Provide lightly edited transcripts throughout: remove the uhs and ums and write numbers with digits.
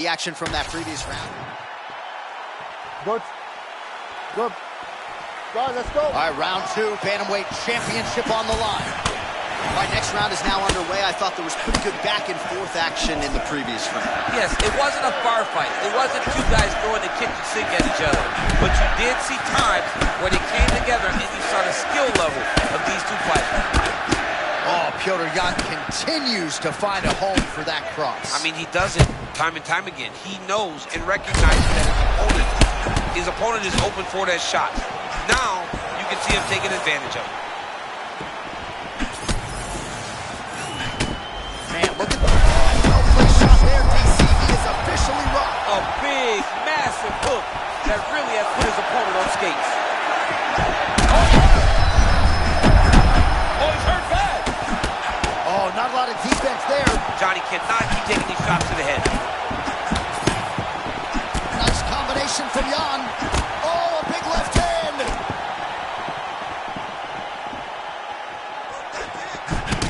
The action from that previous round. Good. Good. Go, let's go. All right, round two, bantamweight championship on the line. All right, next round is now underway. I thought there was pretty good back and forth action in the previous round. Yes, it wasn't a bar fight. It wasn't two guys throwing the kitchen sink at each other. But you did see times where they came together and you saw the skill level of these two fighters. Oh, Petr Yan continues to find a home for that cross. I mean, he does it time and time again. He knows and recognizes that his opponent is open for that shot. Now, you can see him taking advantage of it. Man, look at the well-placed shot there, DC. He is officially rocked. A big, massive hook that really has put his opponent on skates. Oh, he's hurt bad. Oh, not a lot of defense there. Johnny cannot keep taking these shots to the head. Nice combination from Yan. Oh, a big left hand.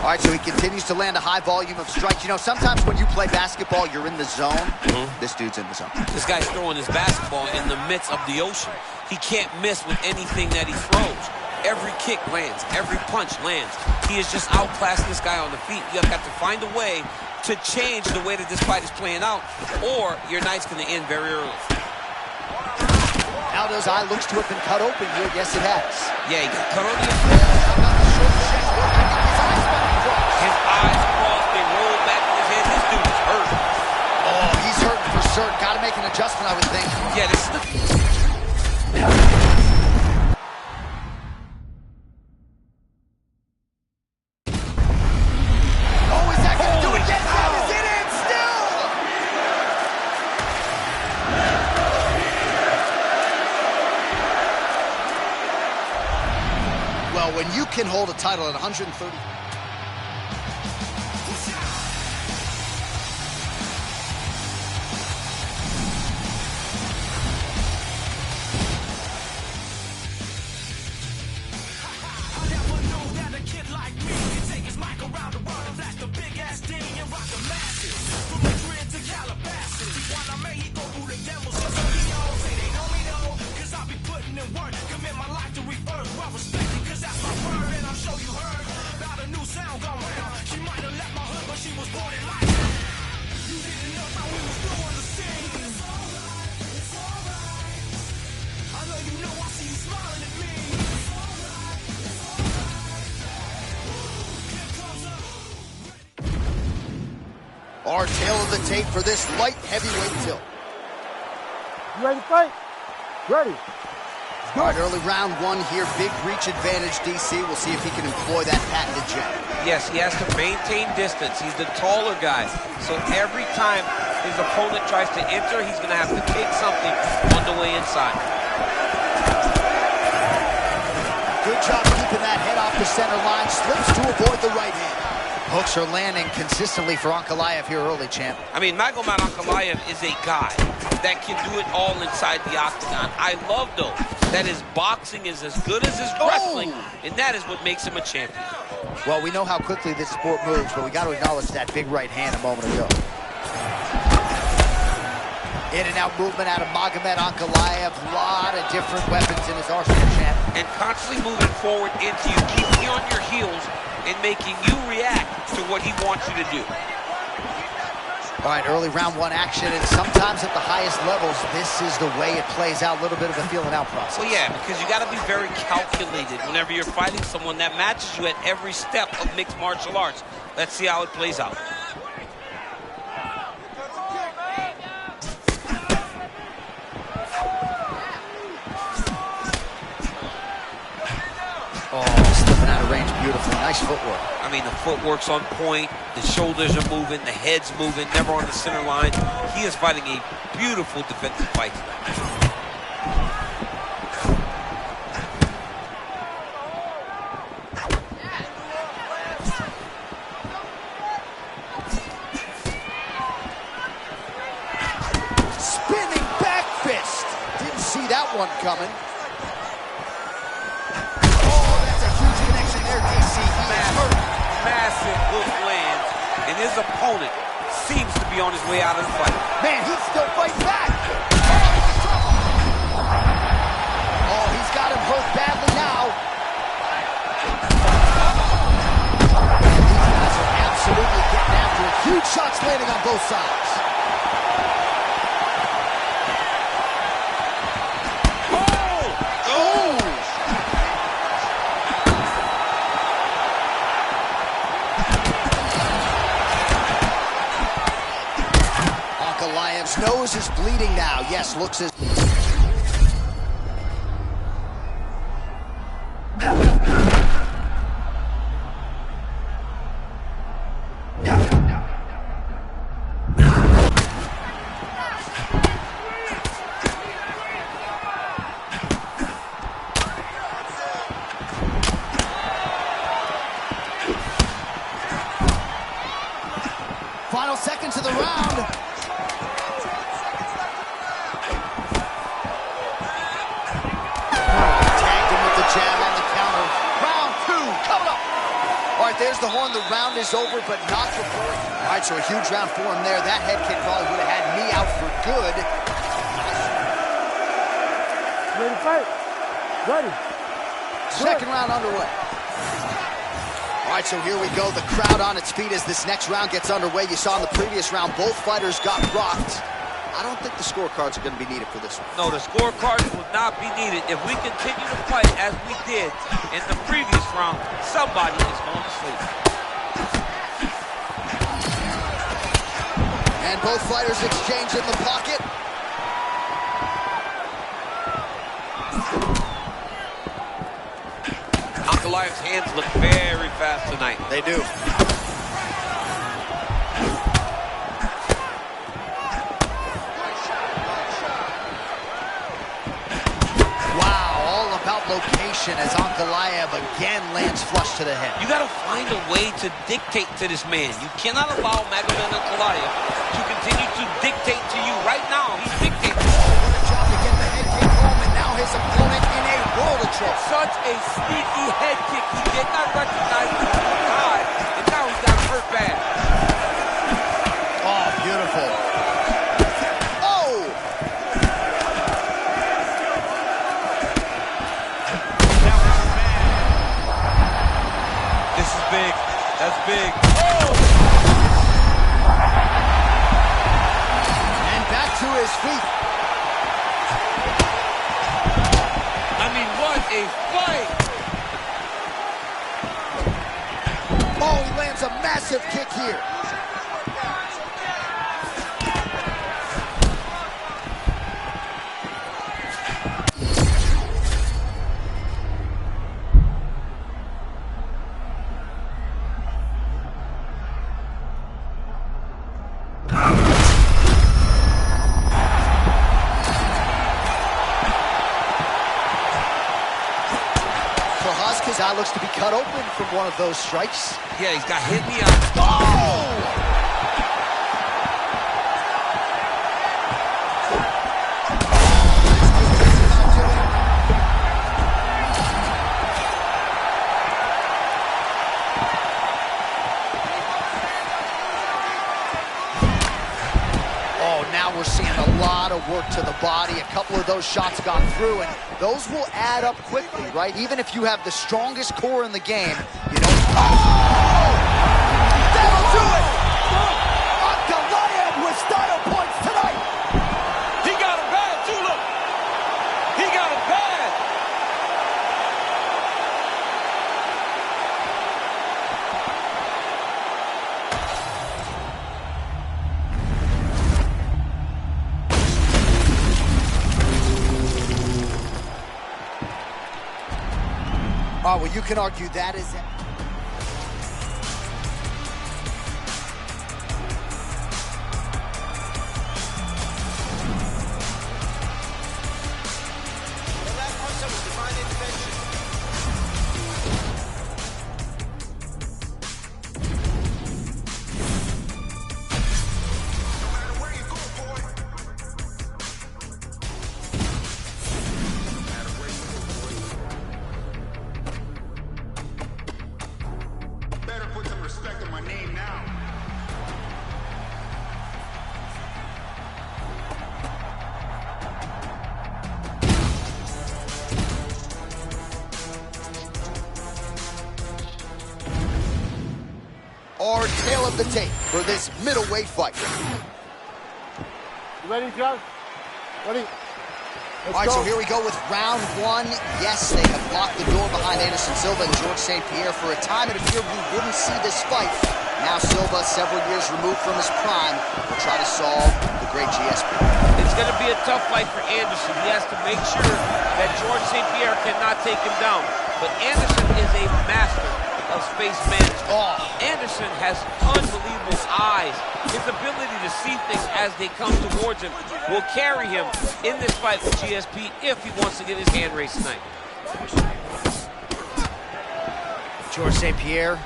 All right, so he continues to land a high volume of strikes. You know, sometimes when you play basketball, you're in the zone. This dude's in the zone. This guy's throwing his basketball in the midst of the ocean. He can't miss with anything that he throws. Every kick lands. Every punch lands. He is just outclassing this guy on the feet. You have got to find a way to change the way that this fight is playing out, or your night's going to end very early. Aldo's eye looks to have been cut open here. Yes, it has. Yeah, he got cut on the His eyes crossed, they rolled back in his head. This dude is hurt. Oh, he's hurting for certain. Got to make an adjustment, I would think. Yeah, this is the... Oh, is that going to do it? Yes, that is in it still! Well, when you can hold a title at 130... Our tail of the tape for this light heavyweight tilt. You ready to fight? Ready. All right, early round one here. Big reach advantage, DC. We'll see if he can employ that patented jab. Yes, he has to maintain distance. He's the taller guy. So every time his opponent tries to enter, he's going to have to take something on the way inside. Good job keeping that head off the center line. Slips to avoid the right hand. Hooks are landing consistently for Ankalaev here early, champ. I mean, Magomed Ankalaev is a guy that can do it all inside the octagon. I love, though, that his boxing is as good as his wrestling, and that is what makes him a champion. Well, we know how quickly this sport moves, but we got to acknowledge that big right hand a moment ago. In and out movement out of Magomed Ankalaev. A lot of different weapons in his arsenal, champ. And constantly moving forward into you, keeping you on your heels, and making you react to what he wants you to do. All right, early round one action, and sometimes at the highest levels, this is the way it plays out, a little bit of a feeling out process. Well, yeah, because you got to be very calculated whenever you're fighting someone that matches you at every step of mixed martial arts. Let's see how it plays out. Oh, slipping out of range beautifully. Nice footwork. I mean, the footwork's on point, the shoulders are moving, the head's moving, never on the center line. He is fighting a beautiful defensive fight tonight. Spinning back fist. Didn't see that one coming. Massive hook lands, and his opponent seems to be on his way out of the fight. Man, he's still fighting back. Oh, he's got him hurt badly now. These guys are absolutely getting after it. Huge shots landing on both sides. Ankalaev's nose is bleeding now. Yes, looks as... Final seconds of the round. Tagged him with the jab on the counter. Round 2 coming up. All right, there's the horn. The round is over, but not before. All right, so a huge round for him there. That head kick probably would have had me out for good. Ready to fight? Ready. Second round underway. All right, so here we go. The crowd on its feet as this next round gets underway. You saw in the previous round, both fighters got rocked. I don't think the scorecards are going to be needed for this one. No, the scorecards will not be needed. If we continue to fight as we did in the previous round, somebody is going to sleep. And both fighters exchange in the pocket. Ankalaev's hands look very fast tonight. They do. Wow, all about location as Ankalaev again lands flush to the head. You got to find a way to dictate to this man. You cannot allow Magomed Ankalaev to continue to dictate to you. Right now, he's dictating. What a job to get the head kick home, and now his opponent in a world of trouble. Such a sneaky head kick. He did not recognize it at the time, and now he's got hurt bad. Oh, beautiful. Oh! This is big. That's big. Oh! And back to his feet. I mean, what a fight! Oh, he lands a massive kick here. His eye looks to be cut open from one of those strikes. Yeah, he's got hit in the eye. Oh! Oh, now we're seeing a lot of work to the body. A couple of those shots got through, and those will add up quickly, right? Even if you have the strongest core in the game, you don't... Oh! That'll do it! Ankalaev with style points tonight! He got him bad, too, look! He got him bad! Oh, well, you can argue that is... of the tape for this middleweight fight. You ready, John? Ready? All right, so here we go with round one. Yes, they have locked the door behind Anderson Silva and George St. Pierre. For a time, it appeared we wouldn't see this fight. Now Silva, several years removed from his prime, will try to solve the great GSP. It's going to be a tough fight for Anderson. He has to make sure that George St. Pierre cannot take him down. But Anderson is a master of space management. Oh. Anderson has unbelievable eyes. His ability to see things as they come towards him will carry him in this fight with GSP if he wants to get his hand raised tonight. George St. Pierre,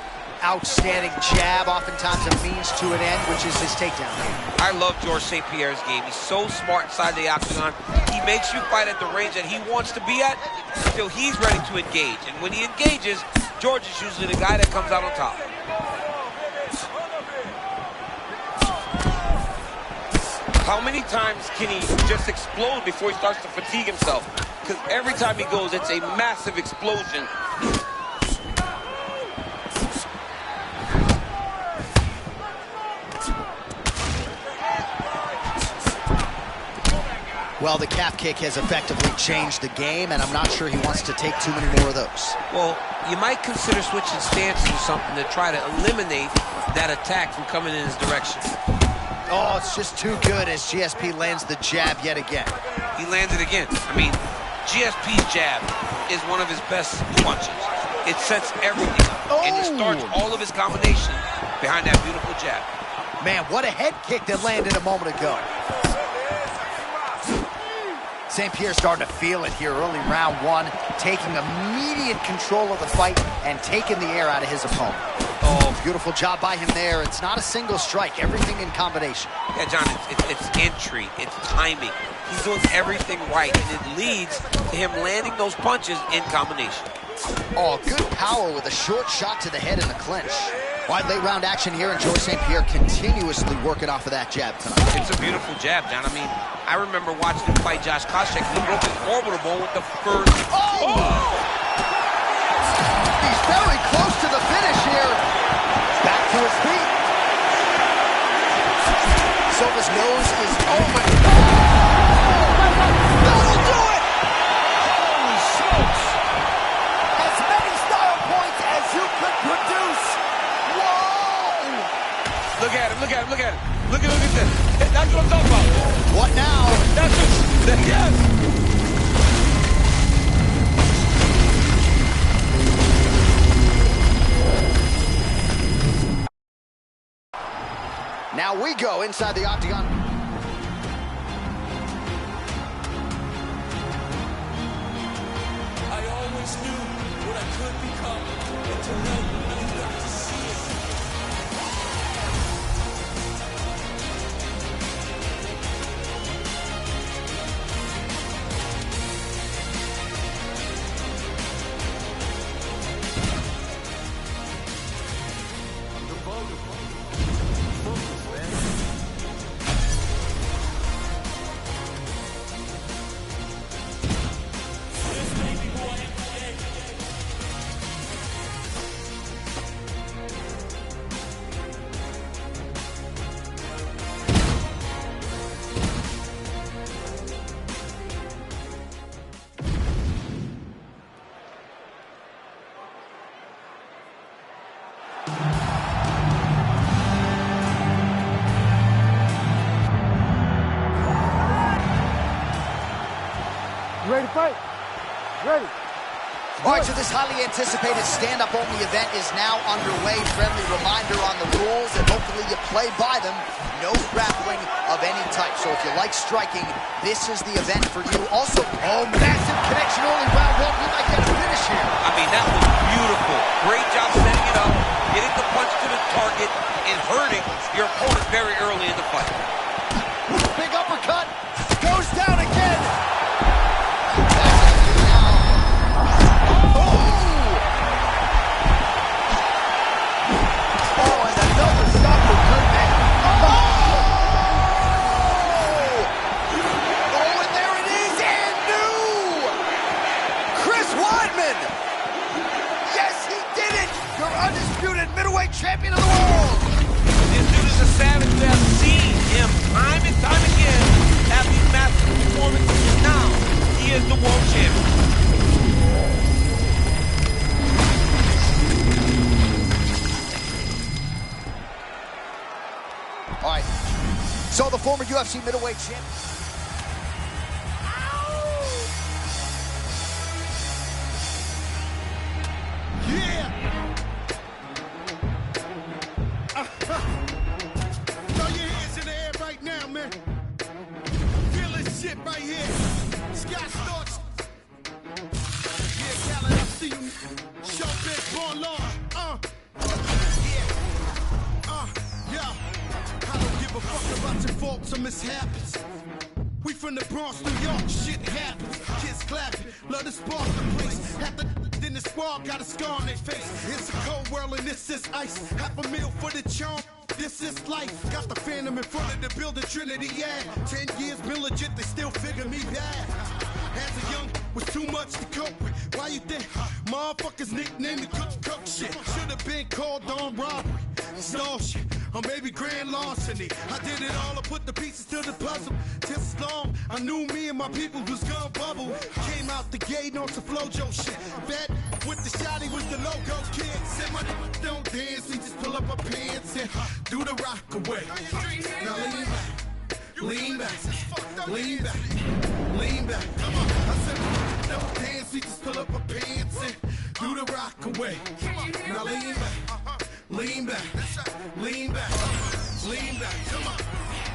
outstanding jab, oftentimes a means to an end, which is his takedown game. I love George St. Pierre's game. He's so smart inside the octagon. He makes you fight at the range that he wants to be at until he's ready to engage. And when he engages, George is usually the guy that comes out on top. How many times can he just explode before he starts to fatigue himself? Because every time he goes, it's a massive explosion. Well, the calf kick has effectively changed the game, and I'm not sure he wants to take too many more of those. Well, you might consider switching stances or something to try to eliminate that attack from coming in his direction. Oh, it's just too good as GSP lands the jab yet again. He landed again. I mean, GSP's jab is one of his best punches. It sets everything up, and he starts all of his combinations behind that beautiful jab. Man, what a head kick that landed a moment ago. St. Pierre starting to feel it here early round one, taking immediate control of the fight and taking the air out of his opponent. Oh, beautiful job by him there. It's not a single strike, everything in combination. Yeah, John, it's entry, it's timing. He's doing everything right, and it leads to him landing those punches in combination. Oh, good power with a short shot to the head in the clinch. Wide late round action here, and George St. Pierre continuously working off of that jab tonight. It's a beautiful jab, John. I mean, I remember watching him fight Josh Koscheck. He broke his orbital bone with the first. Oh! He's very close to the finish here. Back to his feet. Silva's nose is, oh my God! That'll do it! Holy smokes! As many style points as you could produce. Whoa! Look at him, look at him, look at him. Look at this. That's what I'm talking about. What now? That's what, yes! Now we go inside the octagon. I always knew what I could become, and tonight you got to see it. You ready to fight? Ready. All right, so this highly anticipated stand-up only event is now underway. Friendly reminder on the rules, and hopefully you play by them. No grappling of any type. So if you like striking, this is the event for you. Also, massive connection only round one. We might get a finish here. I mean, that was beautiful. Great job setting it up, getting the punch to the target, and hurting your opponent very early in the fight. Big uppercut. Goes down again. Middleweight champion of the world. UFC middleweight champion. Yeah! Throw your hands in the air right now, man. Feel this shit right here. Scott Storch. Yeah, Khaled, I see you. Show big, born law. Yeah. I don't give a fuck about your faults or mishaps. We from the Bronx, New York, shit happens. Kids clapping, love to spark the place. Half the in the squad got a scar on their face. It's a cold world and this is ice. $500,000 for the charm. This is life. Got the phantom in front of the building, Trinity, yeah. 10 years been legit, they still figure me bad. As a young, was too much to cope with. Why you think motherfuckers nicknamed the cook shit? Should've been called on robbery, stall shit, or maybe grand larceny. I did it all, I put the pieces to the puzzle. Just as long, I knew me and my people was gonna bubble. Came out the gate on some Flojo shit. That with the shotty was the logo kid. Said my don't dance, he just pull up my pants and do the rock away. Now lean back, lean back, lean back, lean back. Come on, I said don't dance, he just pull up my pants and do the rock away. Now lean back, lean back, lean back, lean back. Come on.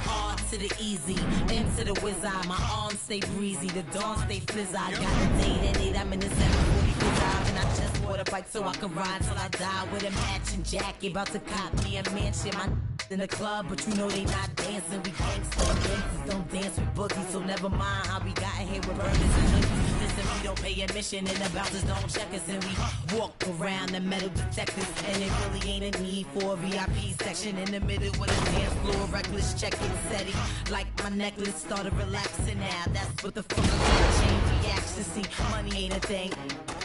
Hard to the easy, into the wizard. My arms stay breezy, the dawn stay fizz. I got a date at 8, I'm in the 740 drive, and I just bought a bike so I can ride till I die with a matching jacket. About to cop me a mansion, my in the club, but you know they not dancing. We gangsters don't dance with boogies, so never mind how we got here with burners and hoodies. Listen, we don't pay admission, and the bouncers don't check us, and we walk around the metal detectors, and it really ain't a need for a VIP section in the middle with a dance floor, reckless checking setting. Like my necklace started relaxing now. That's what the fuck I'm gonna change reaction. See, money ain't a thing.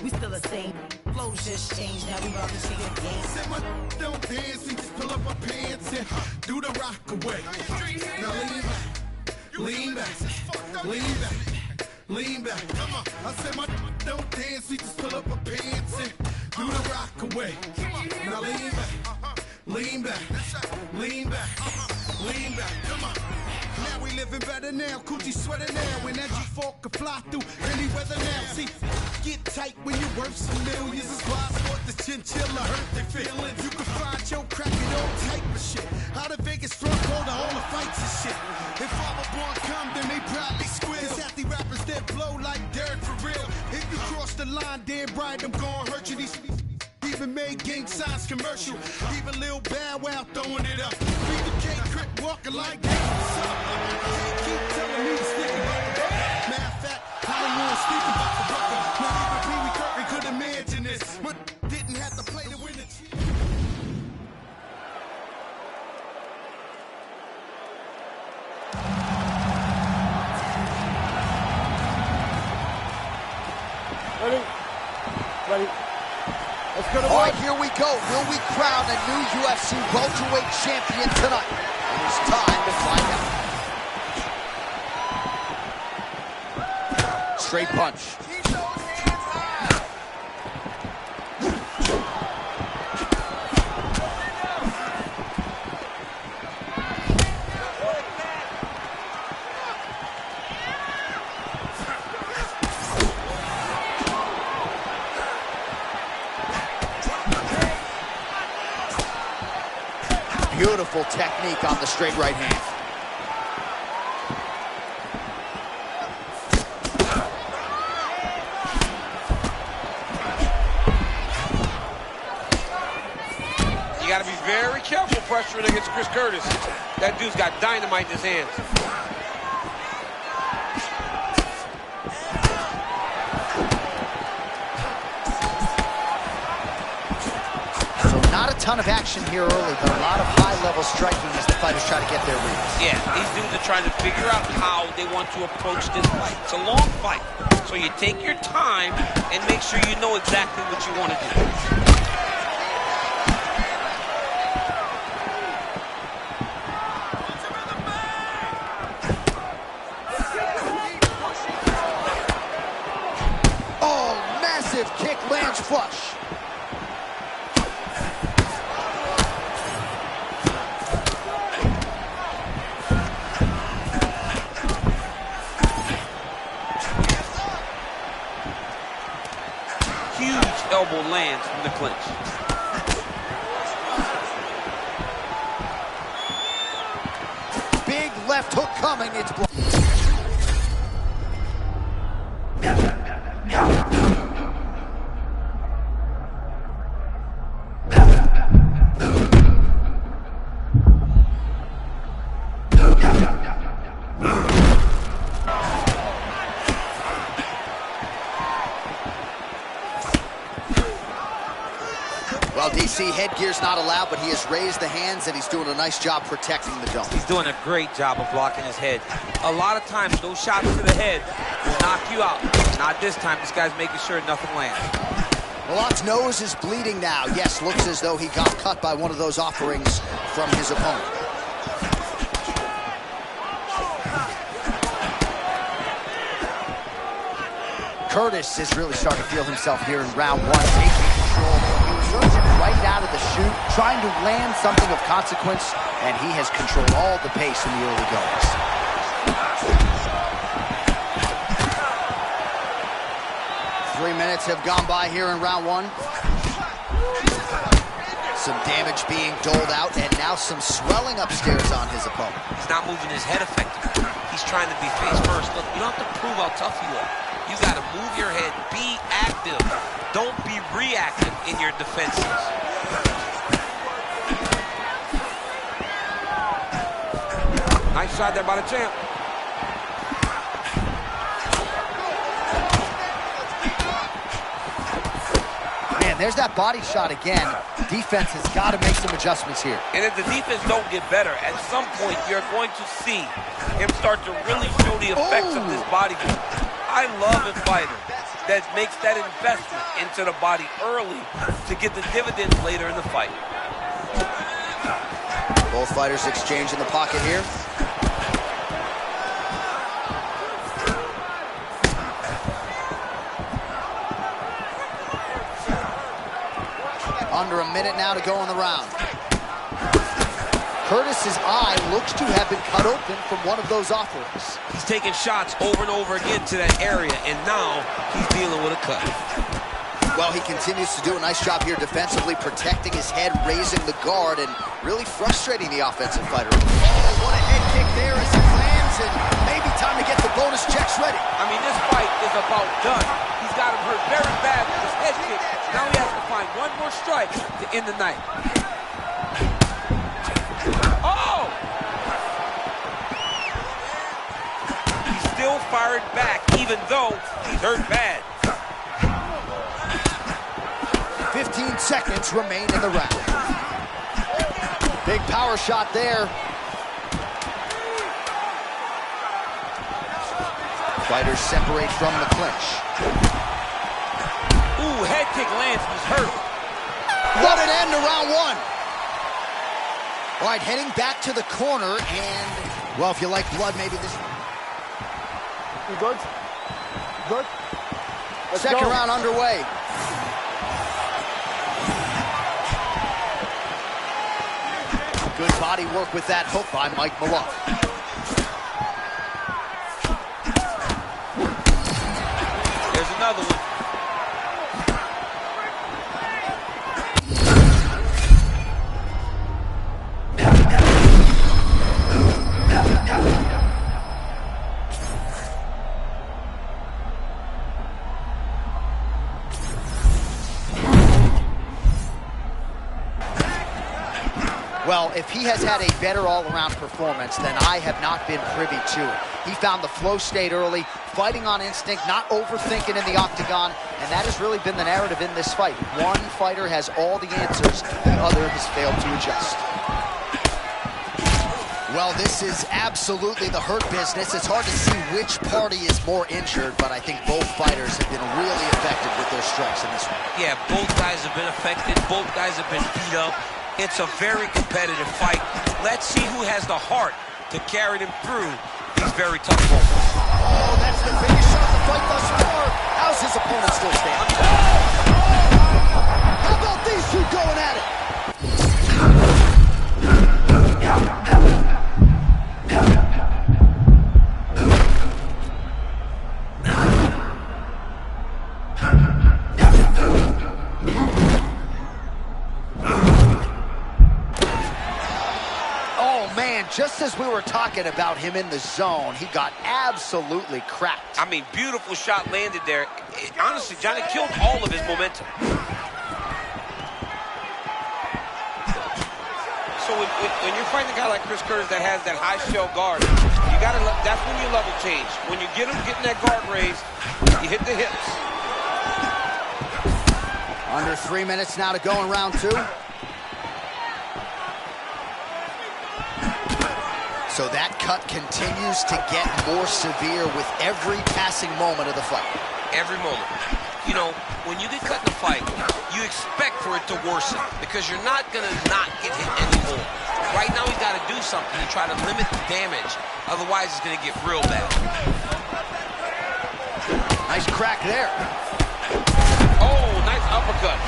We still the same. Flows just changed. Now we about to see a game. Said my don't dance, he just pull up my pants and do the rock away. Now lean back, lean back, lean back. Come on. I said my don't dance, he just pull up my pants and do the rock away. Now lean back, lean back, lean back, lean back. Come on. Now we living better now, coochie sweater now. When that G4 can fly through any weather now. See, get tight when you're worth some millions. That's why I thought the chinchilla hurt their feelings. You can find your crack and all type of shit. Out of Vegas front row to all the fights and shit. If Father Born come, then they probably squeal. Cause half the rappers that blow like dirt for real. If you cross the line, damn right, I'm gonna hurt you. These even made gang signs commercial. Even Lil Bow Wow throwing it up. Beat the K Crip walking like that. Can't keep telling me to stick about the bucket. Matter of fact, I don't want to speak about the bucket. Not even Pee Wee Kirkland could imagine this. But didn't have to play to win the chip. Ready? Ready? Let's go to All work. right, here we go. Will we crown a new UFC welterweight champion tonight? It is time to find out. Straight punch. Beautiful technique on the straight right hand. You got to be very careful pressuring against Chris Curtis. That dude's got dynamite in his hands. Not a ton of action here early, but a lot of high-level striking as the fighters try to get their reads. Yeah, these dudes are trying to figure out how they want to approach this fight. It's a long fight, so you take your time and make sure you know exactly what you want to do. Oh, massive kick lands flush. elbow lands from the clinch. Big left hook coming. It's blocked. Well, DC, headgear's not allowed, but he has raised the hands, and he's doing a nice job protecting the dome. He's doing a great job of blocking his head. A lot of times, those shots to the head will knock you out. Not this time. This guy's making sure nothing lands. Malot's nose is bleeding now. Yes, looks as though he got cut by one of those offerings from his opponent. Curtis is really starting to feel himself here in round one, taking control. He was surging right out of the chute, trying to land something of consequence, and he has controlled all the pace in the early goings. Minutes have gone by here in round one. Some damage being doled out, and now some swelling upstairs on his opponent. He's not moving his head effectively. He's trying to be face first. Look, you don't have to prove how tough you are. You got to move your head. Be active. Don't be reactive in your defenses. Nice shot there by the champ. There's that body shot again. Defense has got to make some adjustments here. And if the defense don't get better, at some point you're going to see him start to really show the effects of this body work. I love a fighter that makes that investment into the body early to get the dividends later in the fight. Both fighters exchange in the pocket here. Under a minute now to go in the round. Curtis's eye looks to have been cut open from one of those offerings. He's taking shots over and over again to that area, and now he's dealing with a cut. Well, he continues to do a nice job here defensively, protecting his head, raising the guard, and really frustrating the offensive fighter. Oh, what a head kick there as it lands, and maybe time to get the bonus checks ready. I mean, this fight is about done. He's got him hurt very bad with his head kick. Now he has to find one more strike to end the night. Oh! He's still fired back, even though he's hurt bad. 15 seconds remain in the round. Big power shot there. Fighters separate from the clinch. Ooh, head kick lands, he's hurt. What an end to round one. All right, heading back to the corner, and, well, if you like blood, maybe this... You good? Good? Let's Second go. round underway. Good body work with that hook by Mike Malott. There's another one. Well, if he has had a better all-around performance, then I have not been privy to it. He found the flow state early, fighting on instinct, not overthinking in the octagon, and that has really been the narrative in this fight. One fighter has all the answers, the other has failed to adjust. Well, this is absolutely the hurt business. It's hard to see which party is more injured, but I think both fighters have been really effective with their strikes in this one. Yeah, both guys have been affected. Both guys have been beat up. It's a very competitive fight. Let's see who has the heart to carry them through these very tough moments. Oh, that's the biggest shot of the fight thus far. How's his opponent still standing? How about these two going at it? Just as we were talking about him in the zone, he got absolutely cracked. I mean, beautiful shot landed there. Honestly, Johnny killed all of his momentum. So when you're fighting a guy like Chris Curtis that has that high shell guard, you gotta. That's when your level change. When you get him getting that guard raised, you hit the hips. Under 3 minutes now to go in round 2. So that cut continues to get more severe with every passing moment of the fight. Every moment. You know, when you get cut in a fight, you expect for it to worsen because you're not going to not get hit anymore. Right now, he's got to do something to try to limit the damage. Otherwise, it's going to get real bad. Nice crack there. Oh, nice uppercut.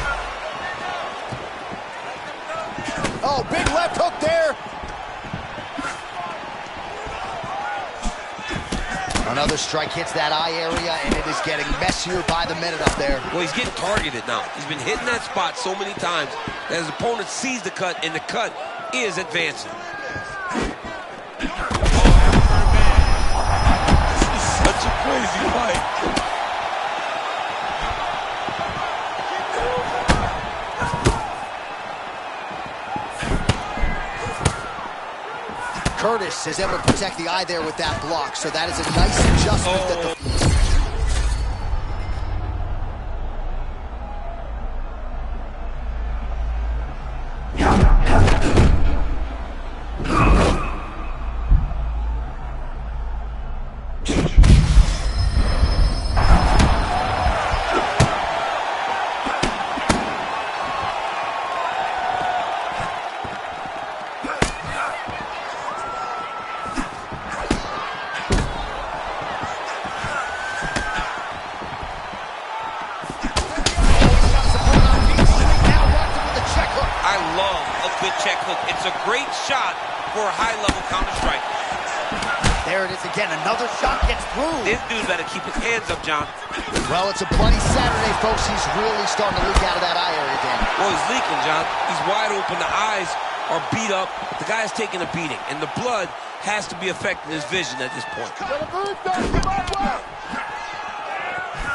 Oh, big left hook there. Another strike hits that eye area, and it is getting messier by the minute up there. Well, he's getting targeted now. He's been hitting that spot so many times that his opponent sees the cut, and the cut is advancing. This is such a crazy fight. Curtis is able to protect the eye there with that block, so that is a nice adjustment that the... Great shot for a high-level counter-strike. There it is again. Another shot gets through. This dude better keep his hands up, John. Well, it's a bloody Saturday, folks. He's really starting to leak out of that eye area again. Well, he's leaking, John. He's wide open. The eyes are beat up. The guy's taking a beating, and the blood has to be affecting his vision at this point.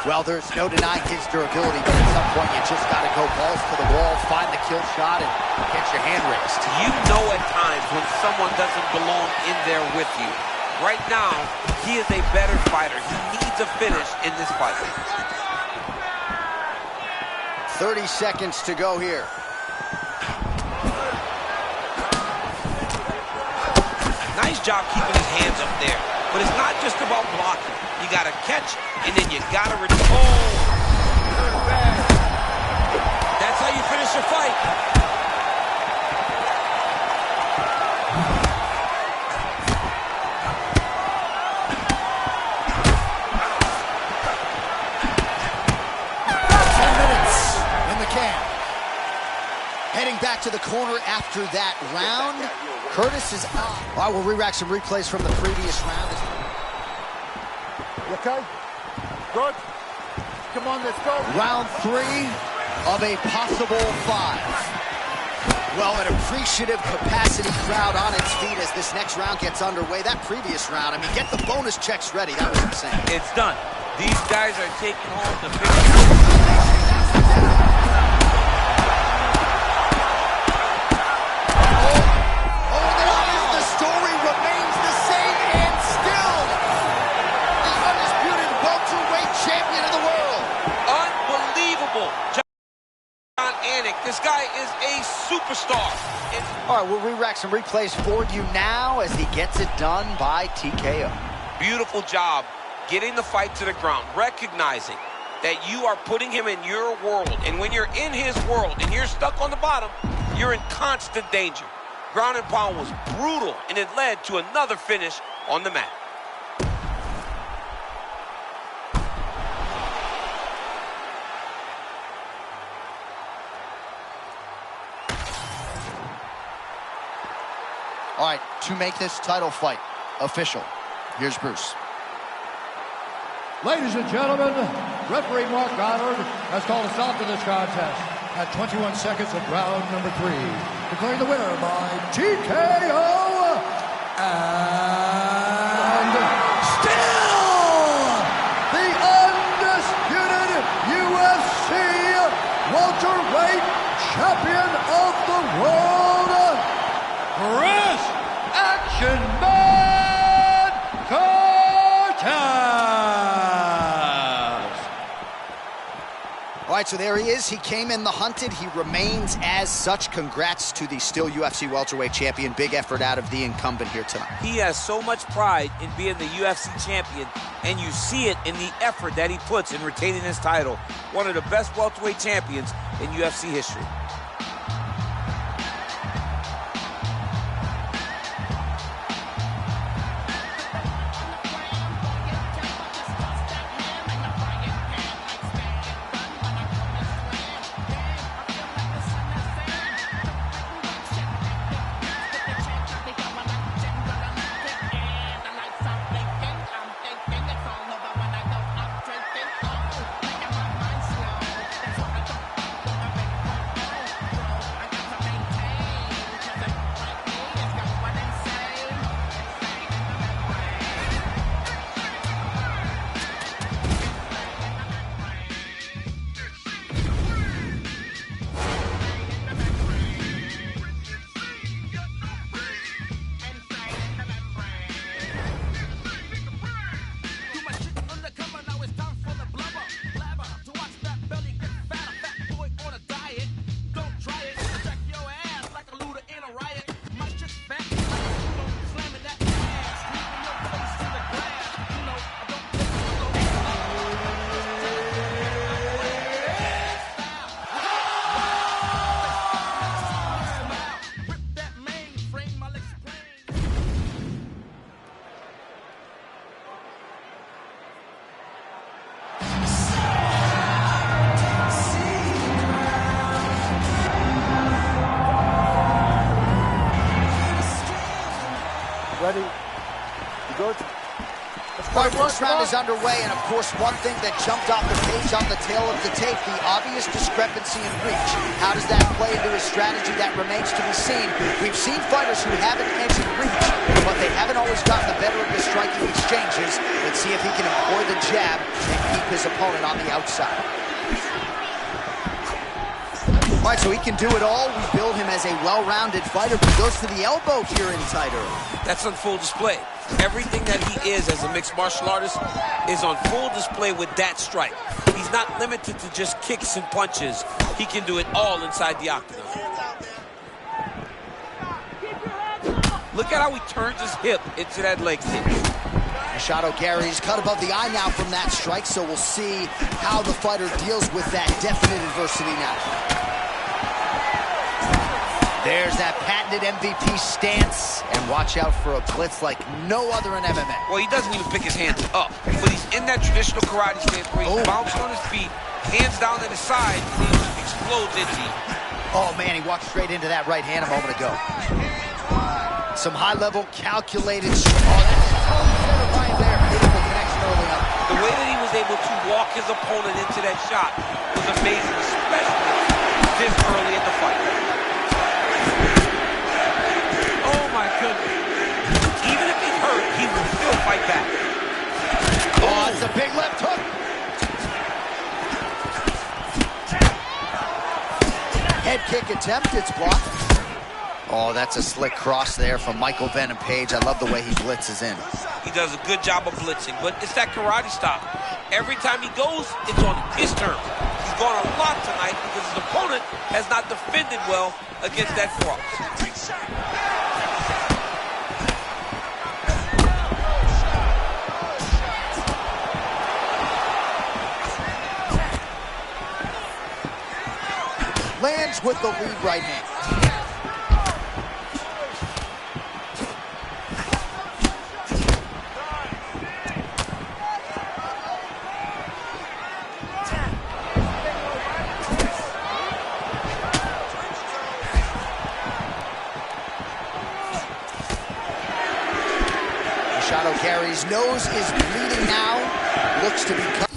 Well, there's no denying his durability, but at some point you just got to go balls to the wall, find the kill shot, and get your hand raised. You know at times when someone doesn't belong in there with you. Right now, he is a better fighter. He needs a finish in this fight. 30 seconds to go here. Nice job keeping his hands up there. But it's not just about blocking. You got to catch, and then you got to return. Oh! That's how you finish a fight. Heading back to the corner after that round. Curtis is up. All right, we'll re-rack some replays from the previous round. You okay? Good? Come on, let's go. Round 3 of a possible 5. Well, an appreciative capacity crowd on its feet as this next round gets underway. That previous round, I mean, get the bonus checks ready. That was insane. It's done. These guys are taking home the victory. This guy is a superstar. All right, we'll re-rack some replays for you now as he gets it done by TKO. Beautiful job getting the fight to the ground, recognizing that you are putting him in your world. And when you're in his world and you're stuck on the bottom, you're in constant danger. Ground and pound was brutal, and it led to another finish on the mat. All right, to make this title fight official, here's Bruce. Ladies and gentlemen, referee Mark Goddard has called a stop to this contest at 21 seconds of round number 3, declaring the winner by TKO, And still the undisputed UFC welterweight champion of the world, Chris Action Man Cortez. All right, so there he is. He came in the hunted. He remains as such. Congrats to the still UFC welterweight champion. Big effort out of the incumbent here tonight. He has so much pride in being the UFC champion, and you see it in the effort that he puts in retaining his title. One of the best welterweight champions in UFC history. Ready? You good? Let's All go. right, first round is underway, and of course, one thing that jumped off the page on the tail of the tape, the obvious discrepancy in reach. How does that play into his strategy? That remains to be seen. We've seen fighters who haven't edged reach, but they haven't always gotten the better of the striking exchanges. Let's see if he can employ the jab and keep his opponent on the outside. All right, so he can do it all. We build him as a well-rounded fighter, but he goes to the elbow here in tight early. That's on full display. Everything that he is as a mixed martial artist is on full display with that strike. He's not limited to just kicks and punches. He can do it all inside the octagon. Look at how he turns his hip into that leg kick. Machado carries cut above the eye now from that strike, so we'll see how the fighter deals with that definite adversity now. There's that patented MVP stance, and watch out for a blitz like no other in MMA. Well, he doesn't even pick his hands up, but he's in that traditional karate stance where he's bouncing on his feet, hands down at his side, and he just explodes into you. Oh man, he walked straight into that right hand a moment ago. Some high-level calculated. Oh, that's totally center right there. Beautiful connection early on. The way that he was able to walk his opponent into that shot was amazing, especially this early in the fight. Oh my goodness. Even if he's hurt, he will still fight back. Oh, it's a big left hook. Head kick attempt, it's blocked. Oh, that's a slick cross there from Michael Venom Page. I love the way he blitzes in. He does a good job of blitzing, but it's that karate style. Every time he goes, it's on his terms. He's gone a lot tonight because his opponent has not defended well against that cross. Lands with the lead right hand. Machado carries, nose is bleeding now, looks to be cut.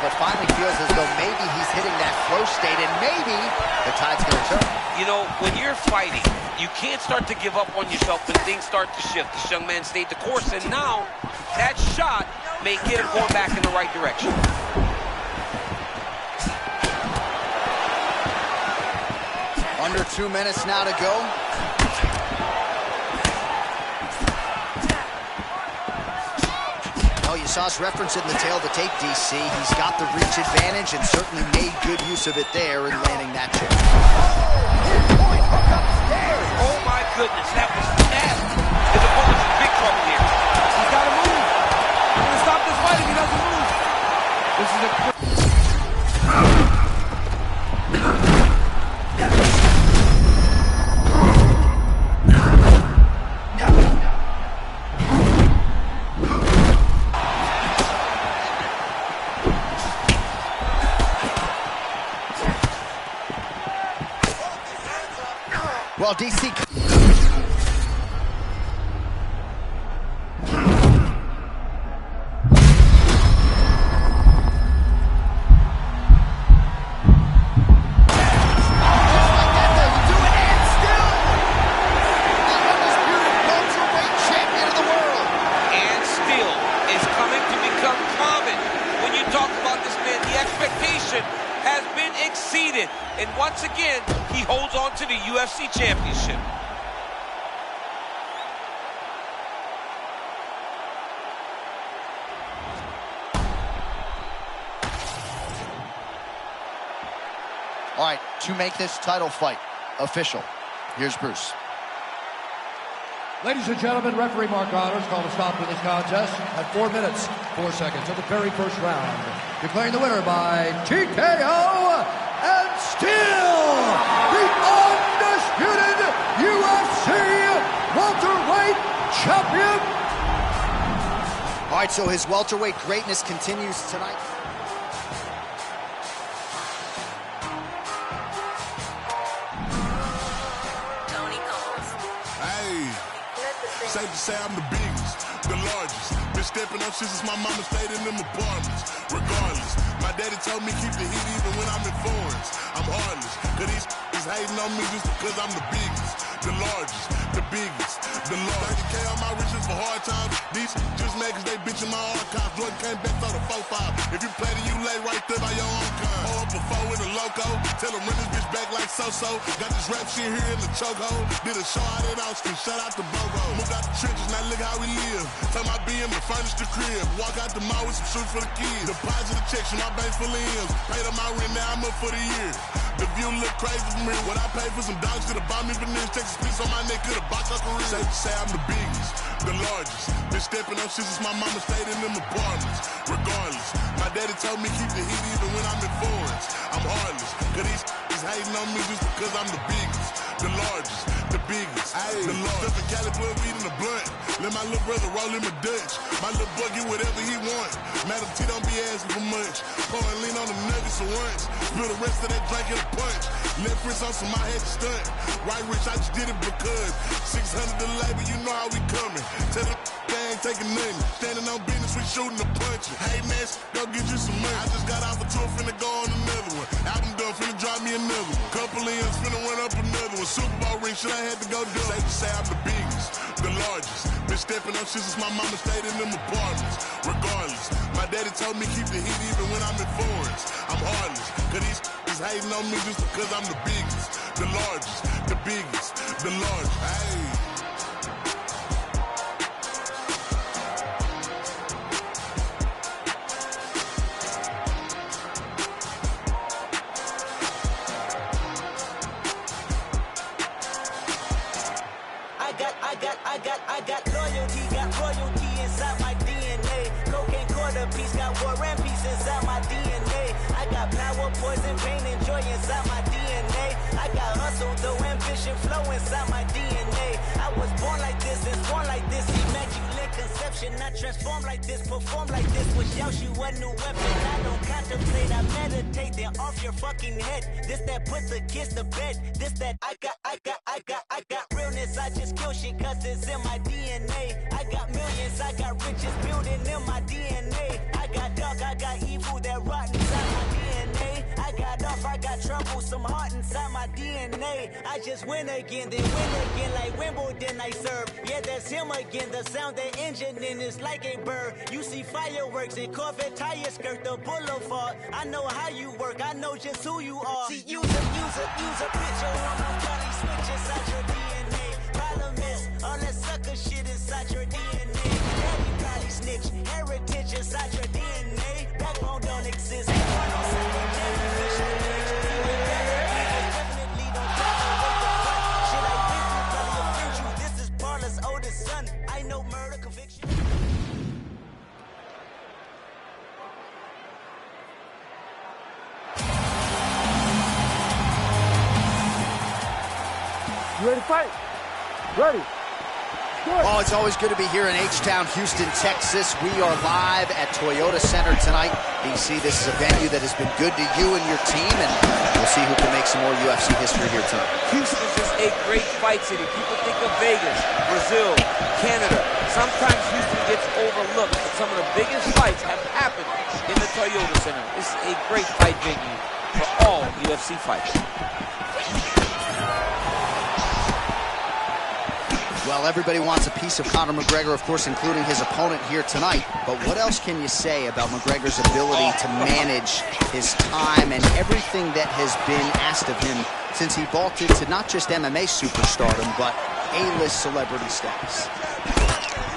but finally feels as though maybe he's hitting that flow state, and maybe the tide's going to turn. You know, when you're fighting, you can't start to give up on yourself when things start to shift. This young man stayed the course, and now that shot may get him going back in the right direction. Under 2 minutes now to go. Oh, you saw us reference in the tail to take DC. He's got the reach advantage and certainly made good use of it there in landing that jab. Point hook upstairs. Oh my goodness, that was nasty. His opponent's in big trouble here. He's got to move. I'm going to stop this fight if he doesn't move. This is a... Well, DC... has been exceeded, and once again he holds on to the UFC championship. All right, to make this title fight official, here's Bruce. Ladies and gentlemen, referee Mark Connors called a stop to this contest at 4 minutes, 4 seconds of the very first round. Declaring the winner by TKO and still the undisputed UFC welterweight champion. All right, so his welterweight greatness continues tonight. Safe to say I'm the biggest, the largest. Been stepping up shit since my mama stayed in them apartments. Regardless, my daddy told me keep the heat even when I'm in foreigns. I'm heartless, cause these is hating on me just because I'm the biggest, the largest, the biggest, the largest. 30K on my riches for hard times. These just mad cause they bitchin' my archives. Jordan came back for the 4-5. If you play then you lay right there by your own kind. Hold up a 4 in the loco. Tell them run this bitch back like so-so. Got this rap shit here in the chokehold. Did a show out in Austin. Shout out to Bogo. Moved out the trenches, now look how we live. Tell my BM to furnish the crib. Walk out the mall with some shoes for the kids. Deposit the checks, my bank full of M's. Paid on my rent, now I'm up for the year. The view look crazy from here. What I paid for some dogs could've bought me veneers. Texas piece on my neck could've bought your career. Safe to say I'm the biggest, the largest. Been stepping up shit since my mama stayed in them apartments. Regardless, my daddy told me keep the heat even when I'm in foreigns. I'm heartless, cause these is hating on me just because I'm the biggest, the largest, the biggest, the largest. Stuff in Cali, put weed in the blunt. Let my little brother roll him a Dutch. My little boy get whatever he want. Madam T don't be asking for much. Pour and lean on them nuggets for once. Spill the rest of that drink in a punch. Left wrist on some my head stunt. Right wrist, I just did it because 600 the labor, you know how we coming. Tell them they ain't taking nothing. Standing on business, we shooting the punching. Hey man, go get you some money. I just got off a tour, finna go on another one. Album done, finna drop me another one. Couple M's, finna run up another one. Super Bowl ring, shit I had to go do. Safe to say I'm the biggest, the largest. Been stepping up shit since my mama stayed in them apartments. Regardless, my daddy told me keep the heat even when I'm in foreigns. I'm heartless, cause these is hating on me just because I'm the biggest, the largest, the biggest, the largest. Hey. I got royalty inside my DNA. Cocaine quarter piece, got war and peace inside my DNA. I got power, poison, pain, and joy inside my DNA. I got hustle, though, ambition, flow inside my DNA. I was born like this and born like this. Immaculate conception, I transform like this, perform like this. Wish out you a new weapon. I don't contemplate, I meditate. Then off your fucking head. This that put the kids to bed. This that I got realness. I just kill shit cause it's in my DNA. I got millions, I got riches building in my DNA. I got dark, I got evil that rot inside my DNA. I got off, I got trouble, some heart inside my DNA. I just win again, then win again, like Wimbledon I serve. Yeah, that's him again, the sound that engine in is like a bird. You see fireworks and Corvette tires skirt the boulevard. I know how you work, I know just who you are. See, use a picture on my body, switch inside your DNA. Problem is, all that sucker shit inside your DNA. Daddy probably snitch, heritage inside your DNA. Backbone don't exist. Definitely don't tolerate the front. Shit I been through probably offend you. This is Parla's oldest son. I know murder, conviction. You ready to fight? Ready. Good. Oh, it's always good to be here in H-Town, Houston, Texas. We are live at Toyota Center tonight. DC, this is a venue that has been good to you and your team, and we'll see who can make some more UFC history here tonight. Houston is just a great fight city. People think of Vegas, Brazil, Canada. Sometimes Houston gets overlooked, but some of the biggest fights have happened in the Toyota Center. This is a great fight venue for all UFC fights. Well, everybody wants a piece of Conor McGregor, of course, including his opponent here tonight. But what else can you say about McGregor's ability to manage his time and everything that has been asked of him since he vaulted to not just MMA superstardom, but A-list celebrity status?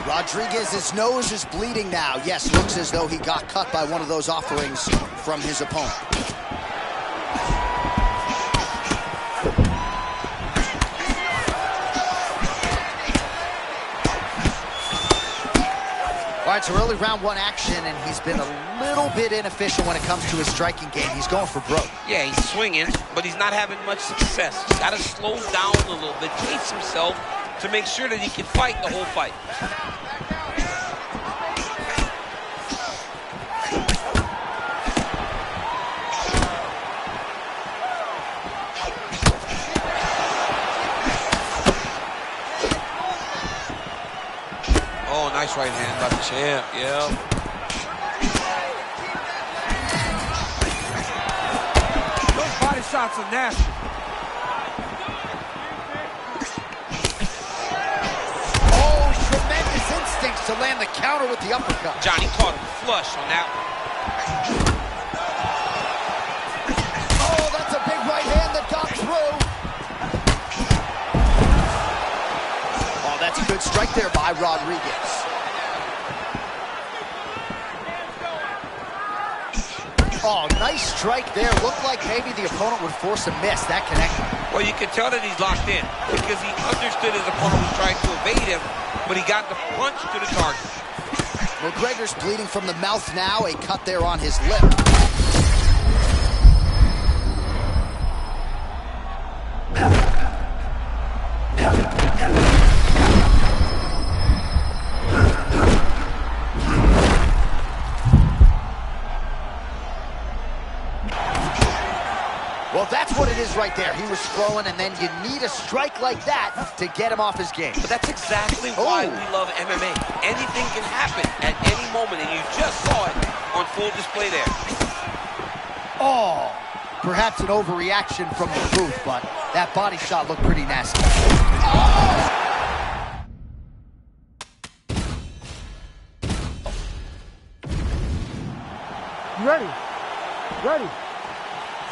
Rodriguez's nose is bleeding now. Yes, looks as though he got cut by one of those offerings from his opponent. All right, so early round one action, and he's been a little bit inefficient when it comes to his striking game. He's going for broke. Yeah, he's swinging, but he's not having much success. He's got to slow down a little bit, pace himself to make sure that he can fight the whole fight. Oh, nice right hand by the champ, yeah. Those body shots are nasty. Oh, tremendous instincts to land the counter with the uppercut. Johnny caught him flush on that one. Oh, that's a big right hand that got through. Oh, that's a good strike there by Rodriguez. Oh, nice strike there. Looked like maybe the opponent would force a miss. That connected. Well, you can tell that he's locked in because he understood his opponent was trying to evade him, but he got the punch to the target. McGregor's bleeding from the mouth now. A cut there on his lip. Well, that's what it is right there. He was throwing, and then you need a strike like that to get him off his game. But that's exactly why we love MMA. Anything can happen at any moment, and you just saw it on full display there. Oh, perhaps an overreaction from the booth, but that body shot looked pretty nasty. Oh! Ready. Ready.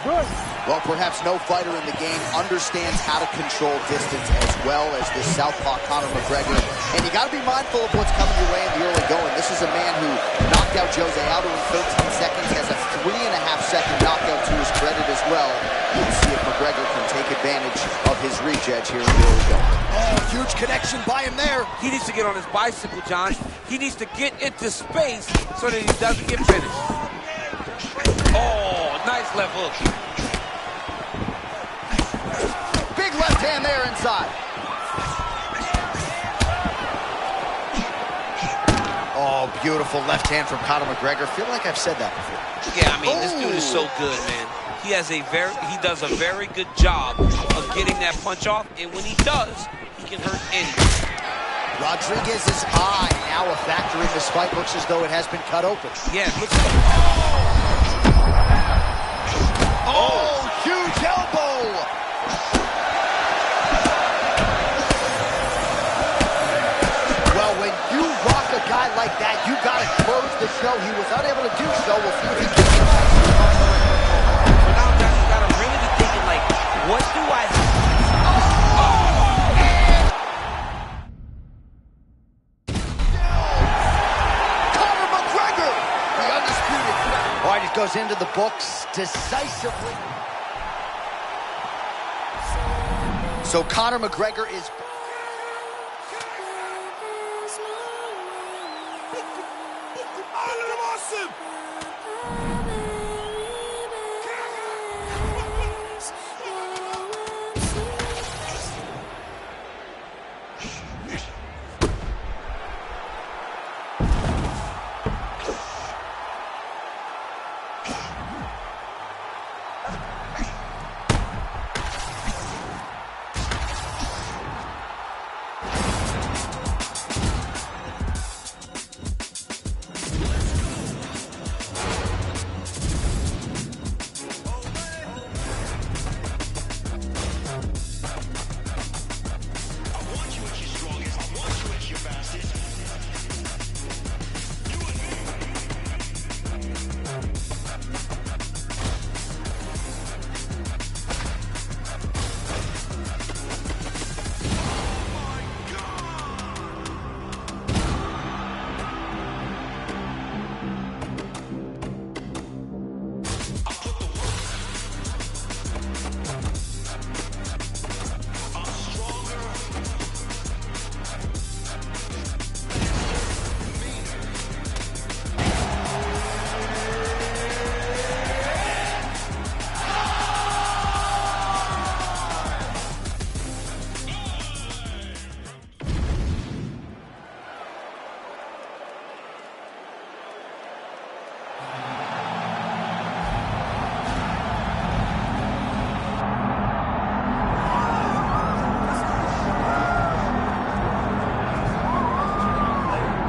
Good. Well, perhaps no fighter in the game understands how to control distance as well as this southpaw Conor McGregor. And you got to be mindful of what's coming your way in the early going. This is a man who knocked out Jose Aldo in 13 seconds, has a 3.5-second knockout to his credit as well. Let's see if McGregor can take advantage of his reach edge here in the early going. Oh, huge connection by him there. He needs to get on his bicycle, John. He needs to get into space so that he doesn't get finished. Oh, nice left hook. Big left hand there inside. Oh, beautiful left hand from Conor McGregor. Feel like I've said that before. Yeah, I mean, this dude is so good, man. He does a very good job of getting that punch off, and when he does, he can hurt anyone. Rodriguez's eye now a factor in this fight. Looks as though it has been cut open. Yeah, it looks like... right, it goes into the books decisively. So Conor McGregor is...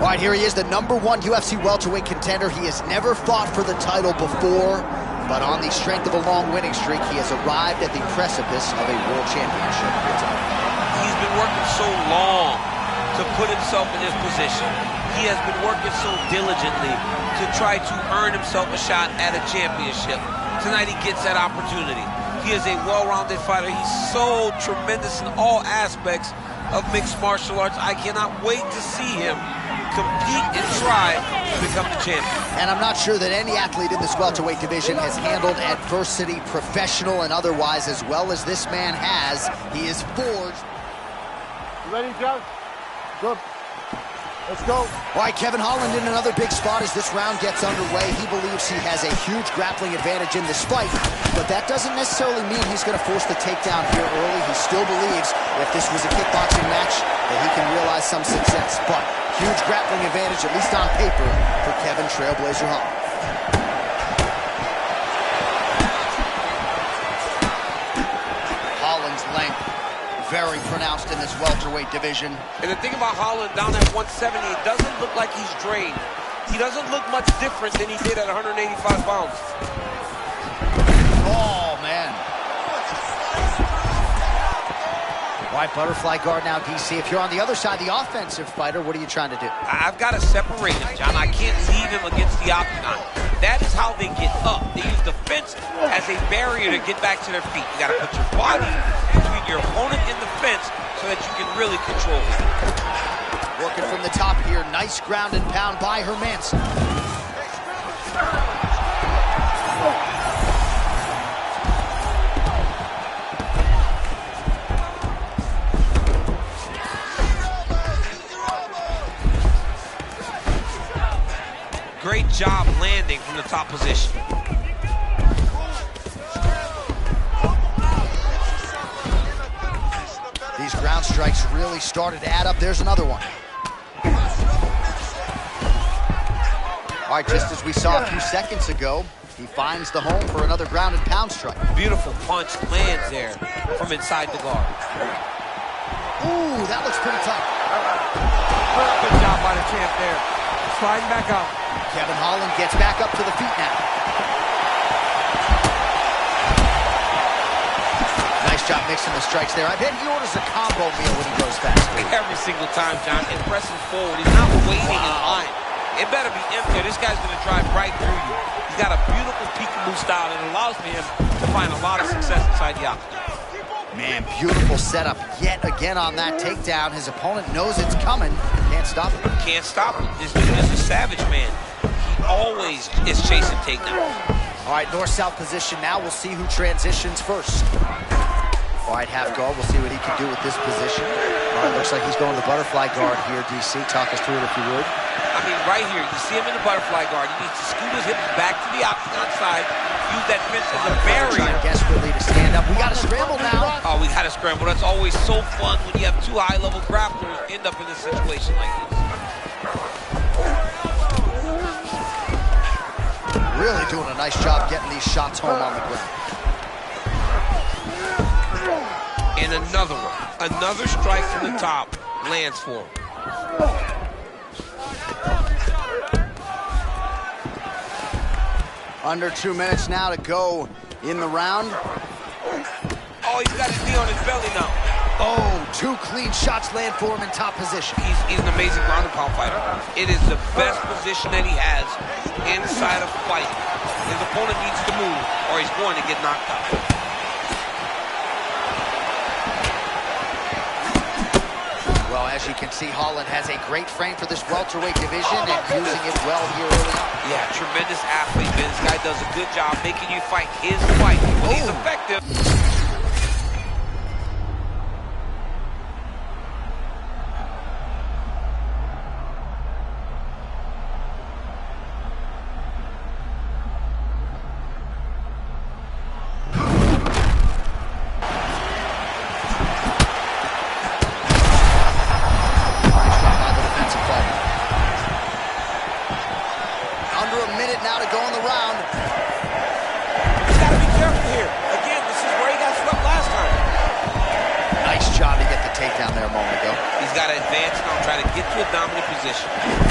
All right, here he is, the #1 UFC welterweight contender. He has never fought for the title before, but on the strength of a long winning streak, he has arrived at the precipice of a world championship. He's been working so long to put himself in this position. He has been working so diligently to try to earn himself a shot at a championship. Tonight he gets that opportunity. He is a well-rounded fighter. He's so tremendous in all aspects of mixed martial arts. I cannot wait to see him compete and try to become the champion. And I'm not sure that any athlete in this welterweight division has handled adversity, professional and otherwise, as well as this man has. He is forged. You ready, Joe? Good. Let's go. All right, Kevin Holland in another big spot as this round gets underway. He believes he has a huge grappling advantage in this fight, but that doesn't necessarily mean he's going to force the takedown here early. He still believes if this was a kickboxing match that he can realize some success. But huge grappling advantage, at least on paper, for Kevin Trailblazer Holland. Holland's length, very pronounced in this welterweight division. And the thing about Holland down at 170, it doesn't look like he's drained. He doesn't look much different than he did at 185 pounds. Oh, man. Right, butterfly guard now, DC. If you're on the other side, the offensive fighter, what are you trying to do? I've got to separate him, John. I can't leave him against the octagon. That is how they get up. They use the fence as a barrier to get back to their feet. You got to put your body between your opponent and the fence so that you can really control it. Working from the top here. Nice ground and pound by Hermanson. Great job landing from the top position. These ground strikes really started to add up. There's another one. All right, just as we saw a few seconds ago, he finds the home for another ground and pound strike. Beautiful punch lands there from inside the guard. Ooh, that looks pretty tough. Good job by the champ there. Sliding back out. Kevin Holland gets back up to the feet now. Nice job mixing the strikes there. I bet he orders a combo meal when he goes fast. Every single time, John. And pressing forward. He's not waiting in line. It better be empty. This guy's going to drive right through you. He's got a beautiful peekaboo style that allows for him to find a lot of success inside the octagon. Man, beautiful setup yet again on that takedown. His opponent knows it's coming. Can't stop it. Can't stop him. This dude is a savage, man. He always is chasing takedowns. All right, north-south position now. We'll see who transitions first. All right, half guard. We'll see what he can do with this position. All right, looks like he's going the butterfly guard here, DC. Talk us through it if you would. I mean, right here, you see him in the butterfly guard. He needs to scoot his hips back to the octagon side, use that fence as a barrier. Trying desperately to stand up. We got to scramble now. Oh, we got to scramble. That's always so fun when you have two high-level grapplers end up in a situation like this. Really doing a nice job getting these shots home on the ground. And another one. Another strike from the top lands for him. Under 2 minutes now to go in the round. Oh, he's got his knee on his belly now. Oh, 2 clean shots land for him in top position. He's an amazing ground and pound fighter. It is the best position that he has inside of fighting. His opponent needs to move or he's going to get knocked out. Well, as you can see, Holland has a great frame for this welterweight division and using it well here early on. Yeah, tremendous athlete, man. This guy does a good job making you fight his fight. When he's effective.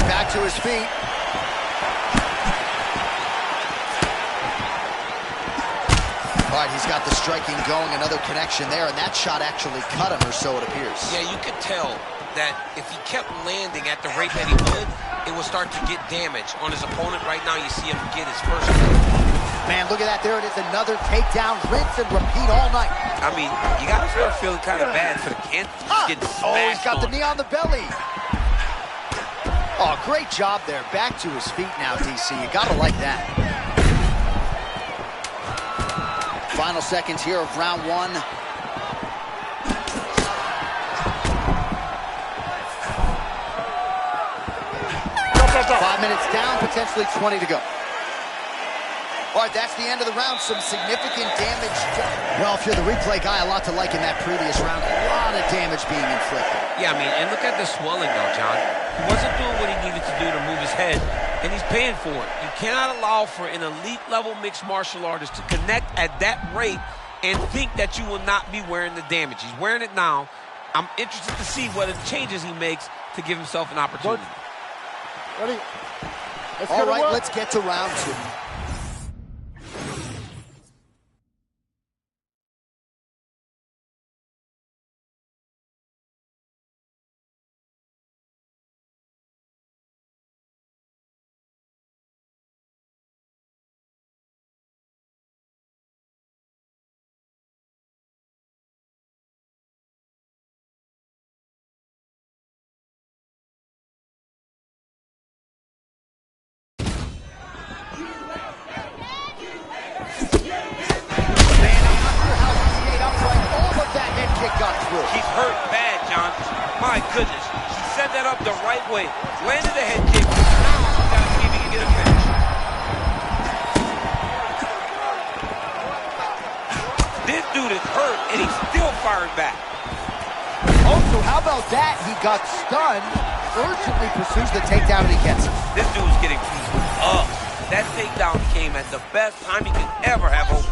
Back to his feet. All right, he's got the striking going, another connection there, and that shot actually cut him, or so it appears. Yeah, you could tell that if he kept landing at the rate that he would, it would start to get damage on his opponent. Right now, you see him get his first. Man, look at that. There it is, another takedown, rinse and repeat all night. I mean, you got to start feeling kind of bad for the kid. He's getting smashed. Oh, he's got the knee on the belly. Oh, great job there. Back to his feet now, DC. You gotta like that. Final seconds here of round 1. 5 minutes down, potentially 20 to go. All right, that's the end of the round. Some significant damage. Well, if you're the replay guy, a lot to like in that previous round. A lot of damage being inflicted. Yeah, I mean, and look at the swelling though, John. He wasn't doing what he needed to do to move his head, and he's paying for it. You cannot allow for an elite-level mixed martial artist to connect at that rate and think that you will not be wearing the damage. He's wearing it now. I'm interested to see what changes he makes to give himself an opportunity. Ready? All right, let's get to round 2. He's hurt bad, John. My goodness. He set that up the right way. Landed a head kick. Now he's got to see if he can get a finish. This dude is hurt, and he's still firing back. Also, how about that? He got stunned, urgently pursues the takedown, and he gets it. This dude's getting beat up. That takedown came at the best time he could ever have hoped.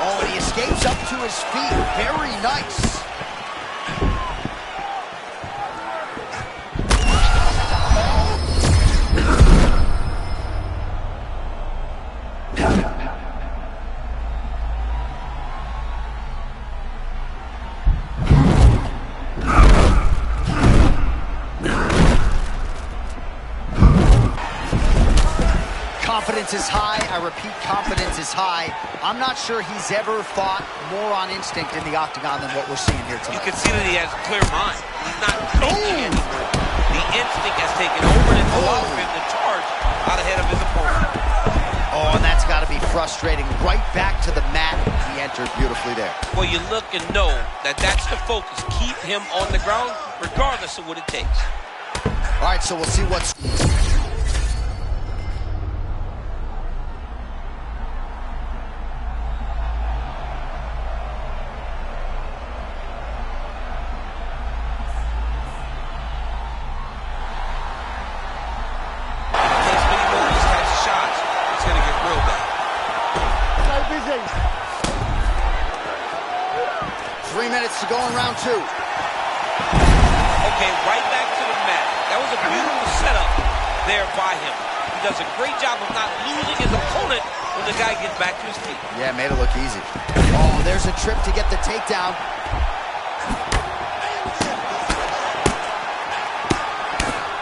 Oh, and he escapes up to his feet. Very nice. Confidence is high. I repeat, confidence is high. I'm not sure he's ever fought more on instinct in the octagon than what we're seeing here tonight. You can see that he has a clear mind. He's not thinking anymore. The instinct has taken over and it's allowed him to charge out ahead of his opponent. Oh, and that's got to be frustrating. Right back to the mat. He entered beautifully there. Well, you look and know that that's the focus. Keep him on the ground, regardless of what it takes. All right, so we'll see what's... to go in round 2. Okay, right back to the mat. That was a beautiful setup there by him. He does a great job of not losing his opponent when the guy gets back to his feet. Yeah, made it look easy. Oh, there's a trip to get the takedown.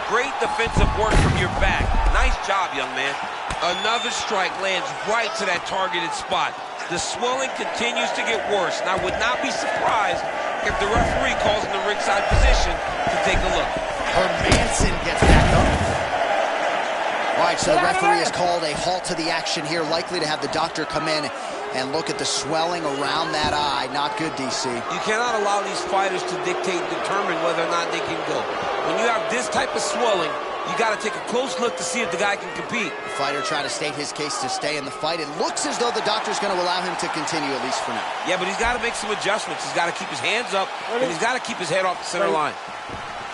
Great defensive work from your back. Nice job, young man. Another strike lands right to that targeted spot. The swelling continues to get worse, and I would not be surprised if the referee calls in the ringside position to take a look. Hermanson gets back up. All right, so the referee has called a halt to the action here, likely to have the doctor come in and look at the swelling around that eye. Not good, DC. You cannot allow these fighters to dictate and determine whether or not they can go. When you have this type of swelling, you got to take a close look to see if the guy can compete. The fighter trying to state his case to stay in the fight. It looks as though the doctor's going to allow him to continue, at least for now. Yeah, but he's got to make some adjustments. He's got to keep his hands up, and he's got to keep his head off the center line.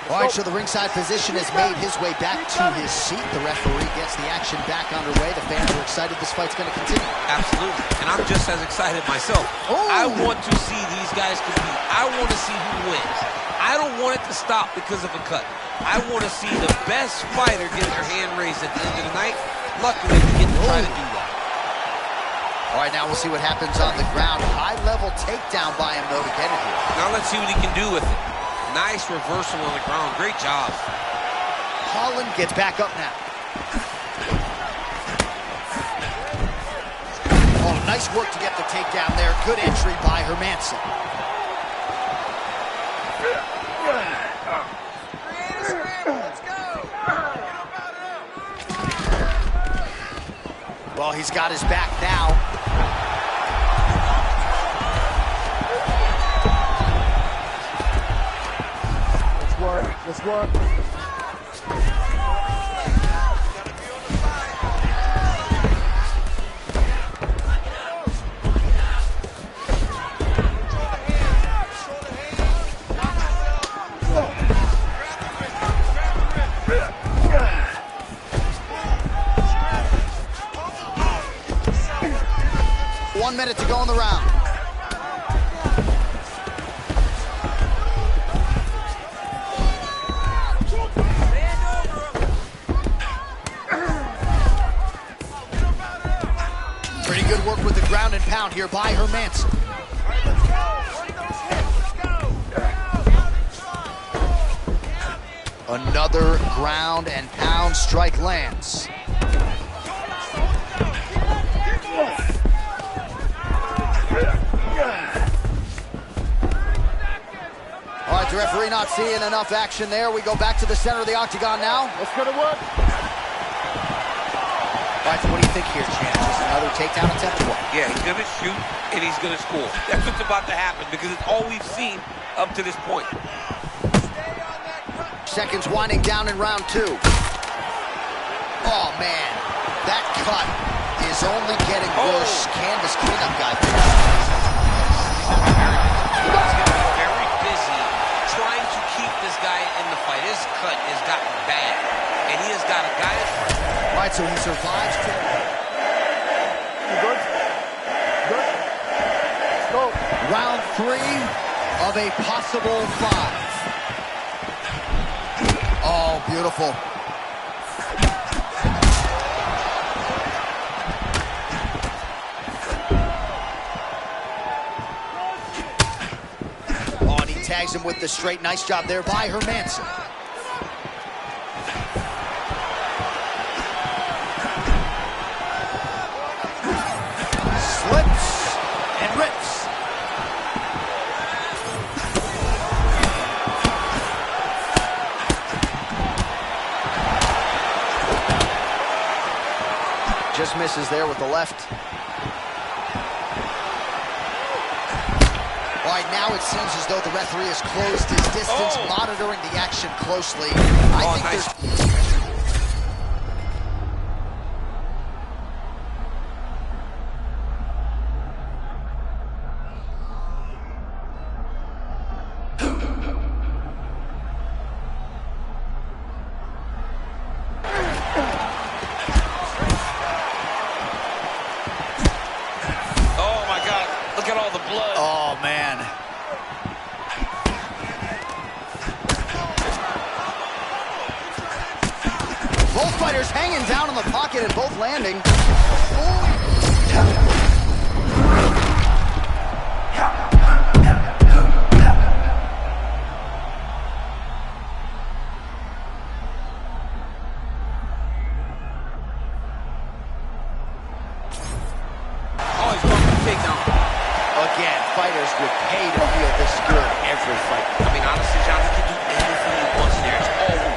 All right, so the ringside physician has made his way back to his seat. The referee gets the action back underway. The fans are excited this fight's going to continue. Absolutely, and I'm just as excited myself. I want to see these guys compete. I want to see who wins. I don't want it to stop because of a cut. I want to see the best fighter get their hand raised at the end of the night. Luckily, we get to try to do that. All right, now we'll see what happens on the ground. High-level takedown by him, though, to get it here. Now let's see what he can do with it. Nice reversal on the ground. Great job. Holland gets back up now. Oh, nice work to get the takedown there. Good entry by Hermanson. Well, he's got his back now. Let's work. One minute to go in the round. Pretty good work with the ground and pound here by Hermanson. Another ground and pound strike lands. All right, the referee not seeing enough action there. We go back to the center of the octagon now. Let's go to work. All right, so what do you think here, Chan? Just another takedown attempt or what? Yeah, he's going to shoot and he's going to score. That's what's about to happen because it's all we've seen up to this point. Seconds winding down in round 2. Oh, man. That cut is only getting worse. Canvas cleanup guy. He's going to be very busy trying to keep this guy in the fight. His cut has gotten bad, and he has got a guy in front. All right, so he survives. You good? Good? Let's go. Round 3 of a possible 5. Oh, beautiful. Oh, and he tags him with the straight. Nice job there by Hermanson. Just misses there with the left. All right, now it seems as though the referee has closed his distance, monitoring the action closely. I think there's... Look at all the blood. Oh, man. Both fighters hanging down in the pocket and both landing. Oh, he's going for the takedown. Again, fighters would pay to feel this good every fight. I mean, honestly, John, he can do anything he wants there. It's all over.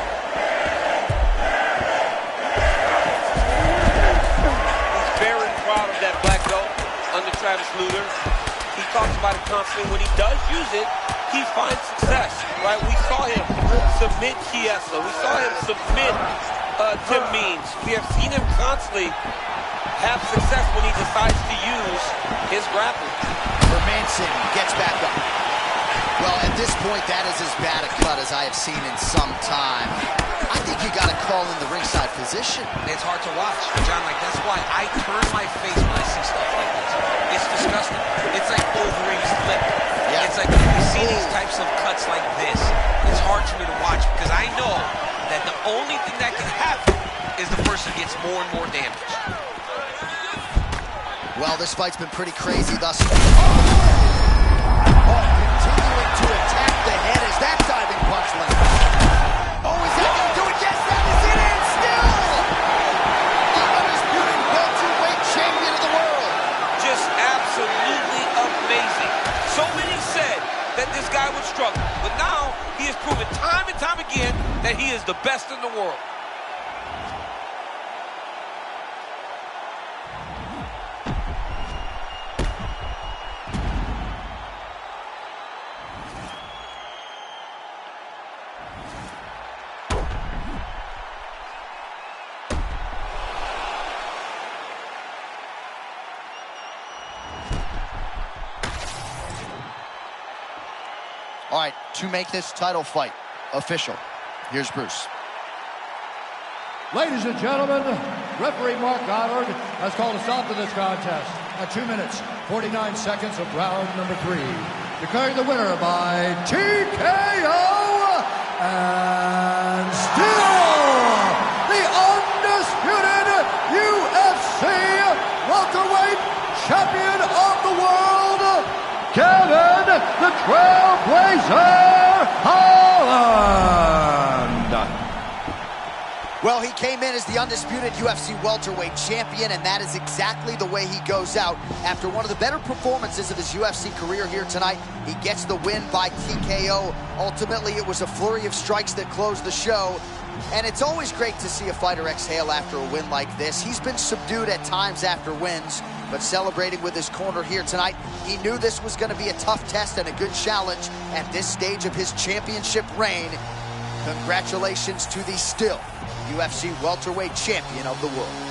He's very proud of that black belt under Travis Lutter. He talks about it constantly. When he does use it, he finds success, right? We saw him submit Chiesa. We saw him submit Tim Means. We have seen him constantly have success when he decides to use his grappling. Hermanson gets back up. Well, at this point, that is as bad a cut as I have seen in some time. I think you got to call in the ringside position. It's hard to watch, John. Like, that's why I turn my face when I see stuff like this. It's disgusting. It's like Wolverine's lip. Yeah. It's like when you see these types of cuts like this, it's hard for me to watch because I know that the only thing that can happen is the person gets more and more damage. Well, this fight's been pretty crazy thus far. Continuing to attack the head as that diving punch lands. Oh, is that going to do it? Yes, that is it, and still! The undisputed welterweight champion of the world. Just absolutely amazing. So many said that this guy would struggle, but now he has proven time and time again that he is the best in the world. All right, to make this title fight official, here's Bruce. Ladies and gentlemen, referee Mark Goddard has called a stop to this contest at 2 minutes, 49 seconds of round number 3. Declaring the winner by TKO and still the undisputed UFC welterweight champion of the world, Kevin the Trailblazer Holland. Well, he came in as the undisputed UFC welterweight champion, and that is exactly the way he goes out. After one of the better performances of his UFC career here tonight, he gets the win by TKO. Ultimately, it was a flurry of strikes that closed the show, and it's always great to see a fighter exhale after a win like this. He's been subdued at times after wins, but celebrating with his corner here tonight, he knew this was going to be a tough test and a good challenge at this stage of his championship reign. Congratulations to the still UFC welterweight champion of the world.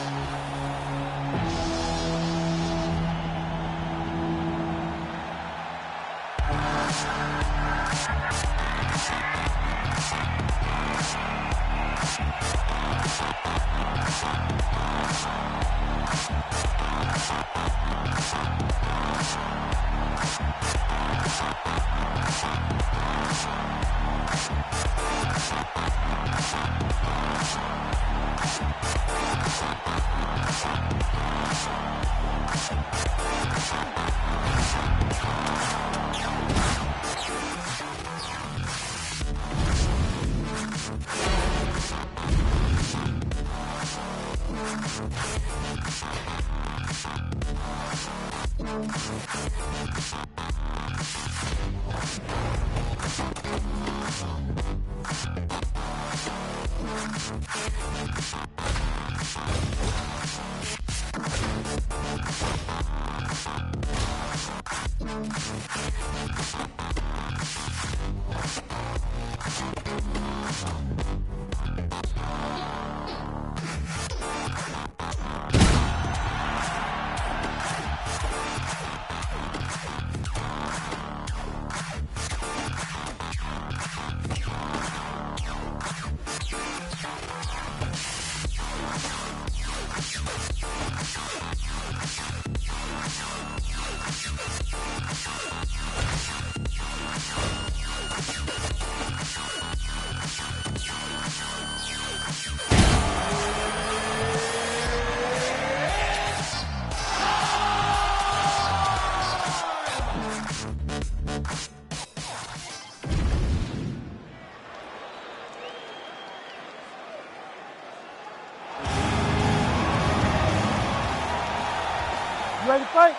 You ready to fight?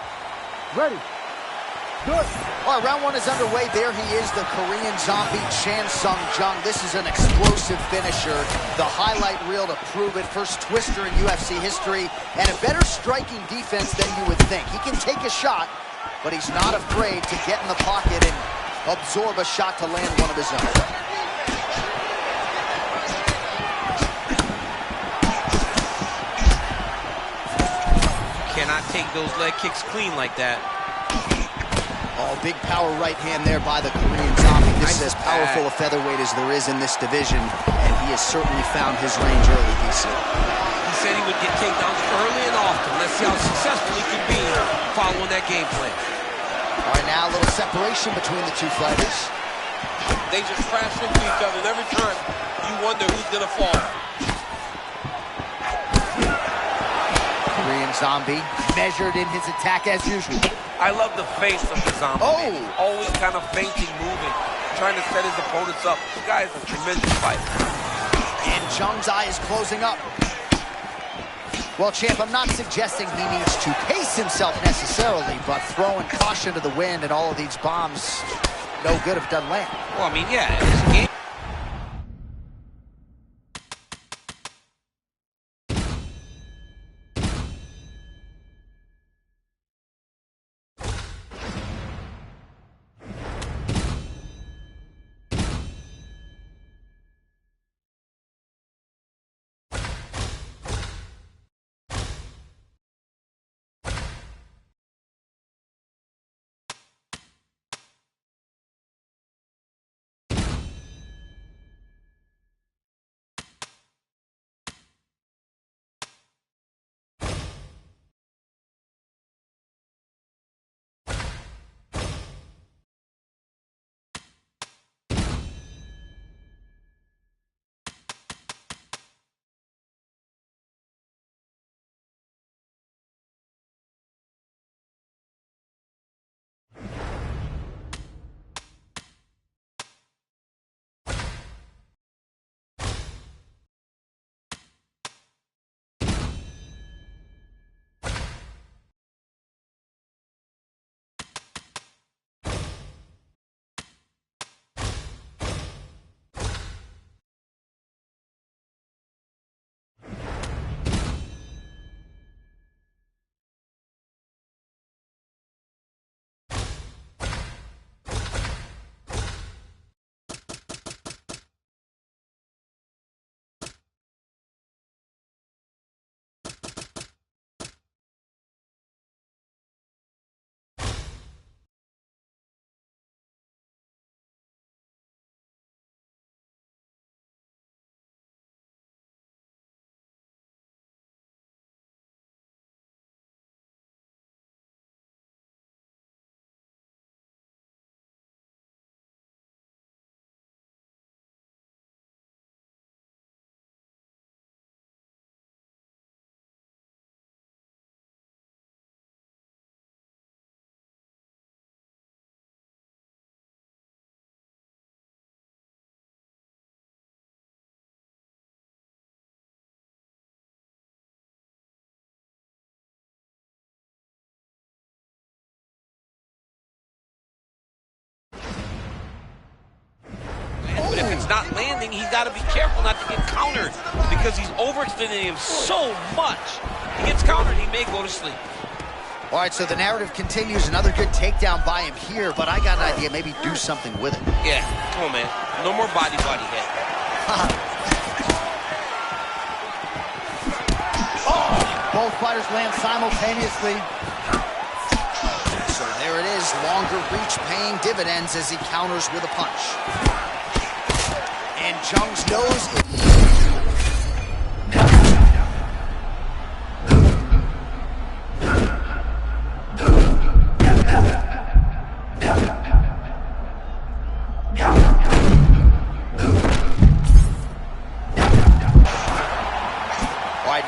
Ready. Good. All right, round one is underway. There he is, the Korean Zombie, Chan Sung Jung. This is an explosive finisher. The highlight reel to prove it. First twister in UFC history, and a better striking defense than you would think. He can take a shot, but he's not afraid to get in the pocket and absorb a shot to land one of his own. Cannot take those leg kicks clean like that. Oh, big power right hand there by the Korean Zombie. This is as powerful a featherweight as there is in this division, and he has certainly found his range early, DC. He said he would get takedowns early and often. Let's see how successful he can be following that game plan. All right, now a little separation between the two fighters. They just crash into each other, and every time you wonder who's going to fall. Korean Zombie measured in his attack as usual. I love the face of the Zombie. Oh! He's always kind of feinting, moving, trying to set his opponents up. This guy is a tremendous fighter. And Jung's eye is closing up. Well, champ, I'm not suggesting he needs to pace himself necessarily, but throwing caution to the wind and all of these bombs, no good if it doesn't land. Well, I mean, yeah, his game. But if it's not landing, he's got to be careful not to get countered because he's overextending him so much. He gets countered, he may go to sleep. All right, so the narrative continues. Another good takedown by him here, but I got an idea. Maybe do something with it. Yeah, come on, man. No more body head. Both fighters land simultaneously. So there it is, longer reach paying dividends as he counters with a punch. And Jones knows it.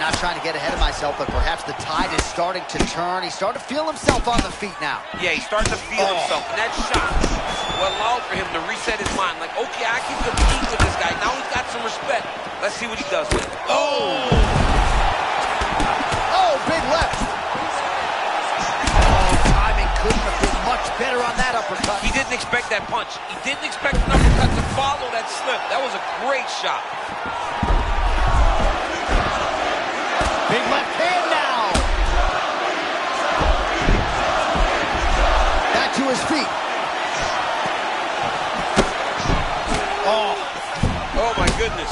Not trying to get ahead of myself, but perhaps the tide is starting to turn. He's starting to feel himself on the feet now. Yeah, he's starting to feel himself, and that shot will allow for him to reset his mind. Like, okay, I can compete with this guy. Now he's got some respect. Let's see what he does with it. Oh, big left. Oh, timing couldn't have been much better on that uppercut. He didn't expect that punch. He didn't expect an uppercut to follow that slip. That was a great shot. Big left hand now. Back to his feet. Oh my goodness.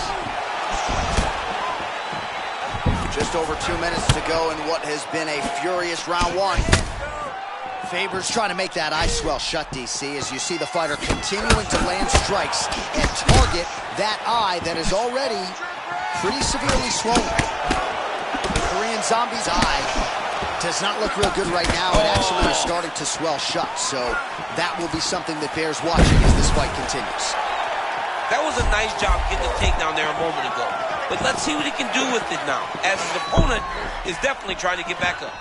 Just over 2 minutes to go in what has been a furious round one. Faber's trying to make that eye swell shut, DC, as you see the fighter continuing to land strikes and target that eye that is already pretty severely swollen. Korean Zombie's eye does not look real good right now. It actually is starting to swell shut, so that will be something that bears watching as this fight continues. That was a nice job getting the takedown there a moment ago. But let's see what he can do with it now, as his opponent is definitely trying to get back up.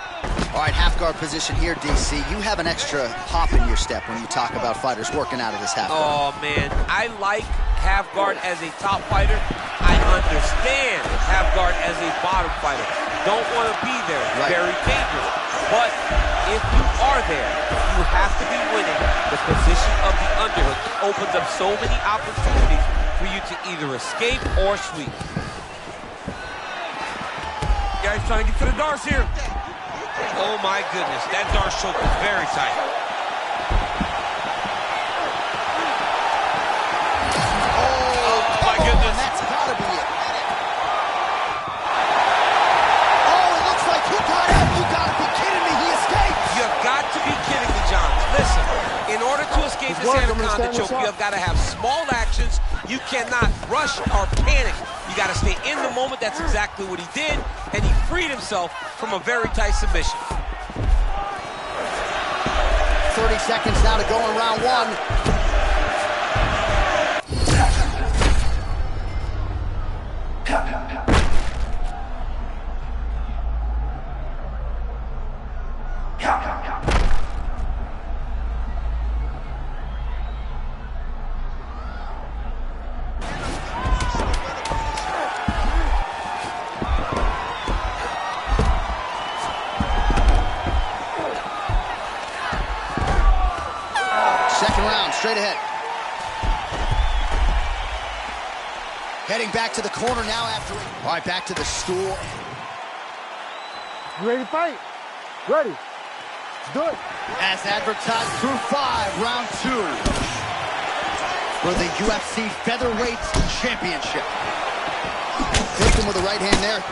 All right, half guard position here, DC. You have an extra hop in your step when you talk about fighters working out of this half guard. Oh, man. I like half guard as a top fighter. I understand half guard as a bottom fighter. Don't want to be there. Right. Very dangerous. But if you are there, you have to be winning. The position of the underhook opens up so many opportunities for you to either escape or sweep. Yeah, he's trying to get to the darts here. Oh my goodness, that dark choke is very tight. Oh my goodness. That's gotta be it. Oh, it looks like he got out. You gotta be kidding me. He escaped. You've got to be kidding me, John. Listen, in order to escape this anaconda choke, you have got to have small actions. You cannot rush or panic. You got to stay in the moment. That's exactly what he did, and he freed himself from a very tight submission. 30 seconds now to go in round one. Second round, straight ahead. Heading back to the corner now after it. All right, back to the stool. You ready to fight? Ready. Let's do it. As advertised through 5, round 2. For the UFC Featherweight Championship. Clipped him with the right hand there.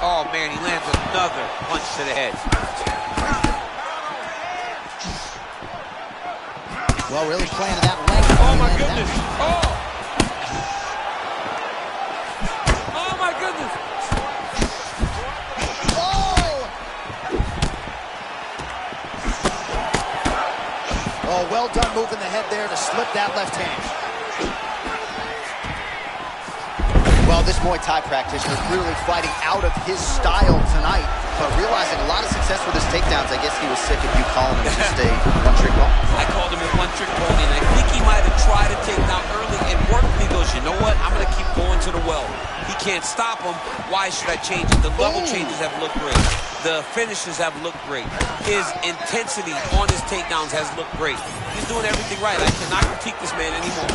Oh, man, he lands another punch to the head. Well, really playing to that length. Oh, my goodness. Oh! Oh, my goodness. Oh, well done moving the head there to slip that left hand. Well, this Muay Thai practitioner clearly fighting out of his style tonight, but realizing a lot of success with his takedowns. I guess he was sick of you calling him just a one-trick pony. I called him a one-trick pony, and I think he might have tried to take down early and worked, and he goes, you know what? I'm going to keep going to the well. He can't stop him. Why should I change it? The level changes have looked great. The finishes have looked great. His intensity on his takedowns has looked great. He's doing everything right. I cannot critique this man anymore.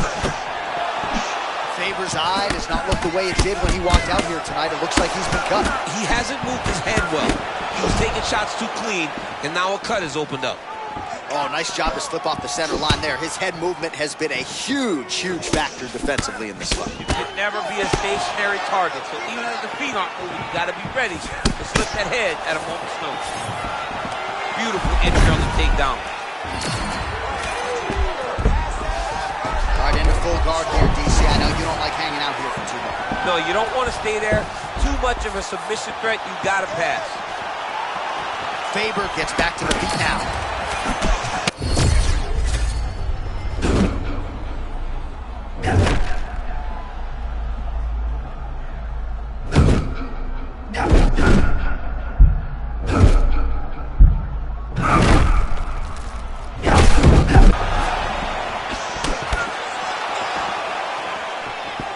Faber's Faber's eye does not look the way it did when he walked out here tonight. It looks like he's been cut. He hasn't moved his head well. He was taking shots too clean, and now a cut has opened up. Oh, nice job to slip off the center line there. His head movement has been a huge, huge factor defensively in this fight. You can never be a stationary target, so even if the feet aren't moving, you got to be ready to slip that head at a moment's notice. Beautiful entry on the takedown. All right, into full guard here, DC. I know you don't like hanging out here for too long. No, you don't want to stay there. Too much of a submission threat, you got to pass. Faber gets back to the feet now.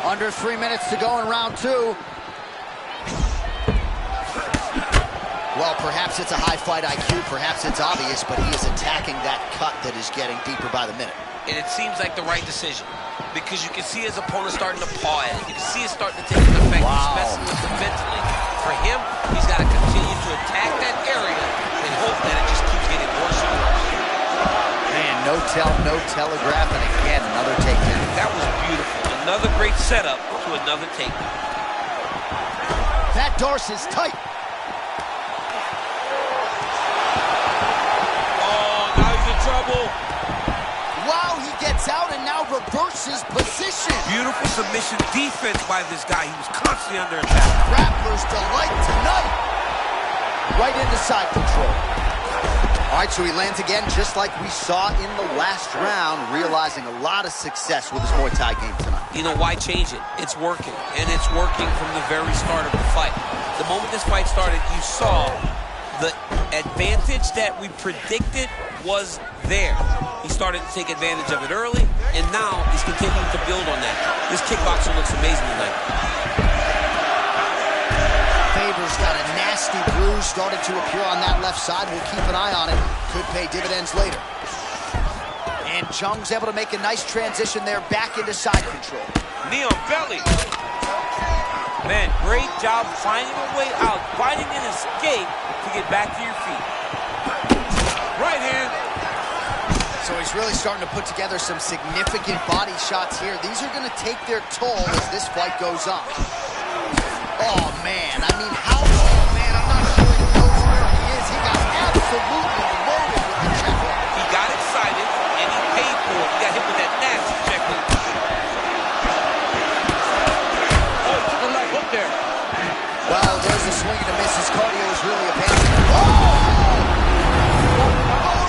Under 3 minutes to go in round 2. Well, perhaps it's a high fight IQ, perhaps it's obvious, but he is attacking that cut that is getting deeper by the minute. And it seems like the right decision, because you can see his opponent starting to paw at it. You can see it starting to take an effect. Wow. He's messing with him mentally. For him, he's got to continue to attack that area and hope that it just keeps getting worse and worse. Man, no tell, no telegraph, and again, another takedown. That was beautiful. Another great setup to another takedown. That Darce is tight. Trouble. Wow, he gets out and now reverses position. Beautiful submission defense by this guy. He was constantly under attack. Grappler's delight tonight. Right into side control. All right, so he lands again just like we saw in the last round, realizing a lot of success with his Muay Thai game tonight. You know, why change it? It's working, and it's working from the very start of the fight. The moment this fight started, you saw the advantage that we predicted was there. He started to take advantage of it early, and now he's continuing to build on that. This kickboxer looks amazing tonight. Faber's got a nasty bruise starting to appear on that left side. We'll keep an eye on it. Could pay dividends later. And Jung's able to make a nice transition there back into side control. Knee on belly. Man, great job finding a way out, finding an escape to get back to your feet. Right hand. So he's really starting to put together some significant body shots here. These are going to take their toll as this fight goes on. Oh, man. I mean, how... Oh, man, I'm not sure he knows where he is. He got absolutely loaded with the check hook. He got excited, and he paid for it. He got hit with that nasty check hook. Oh, he took a left hook there. Well, there's a swing and a miss. His cardio is really a pain. Oh!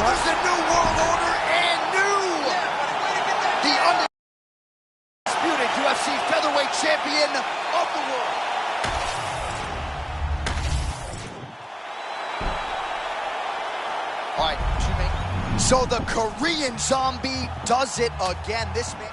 There's a new world order and the undisputed UFC featherweight champion of the world. All right, so the Korean Zombie does it again. This man...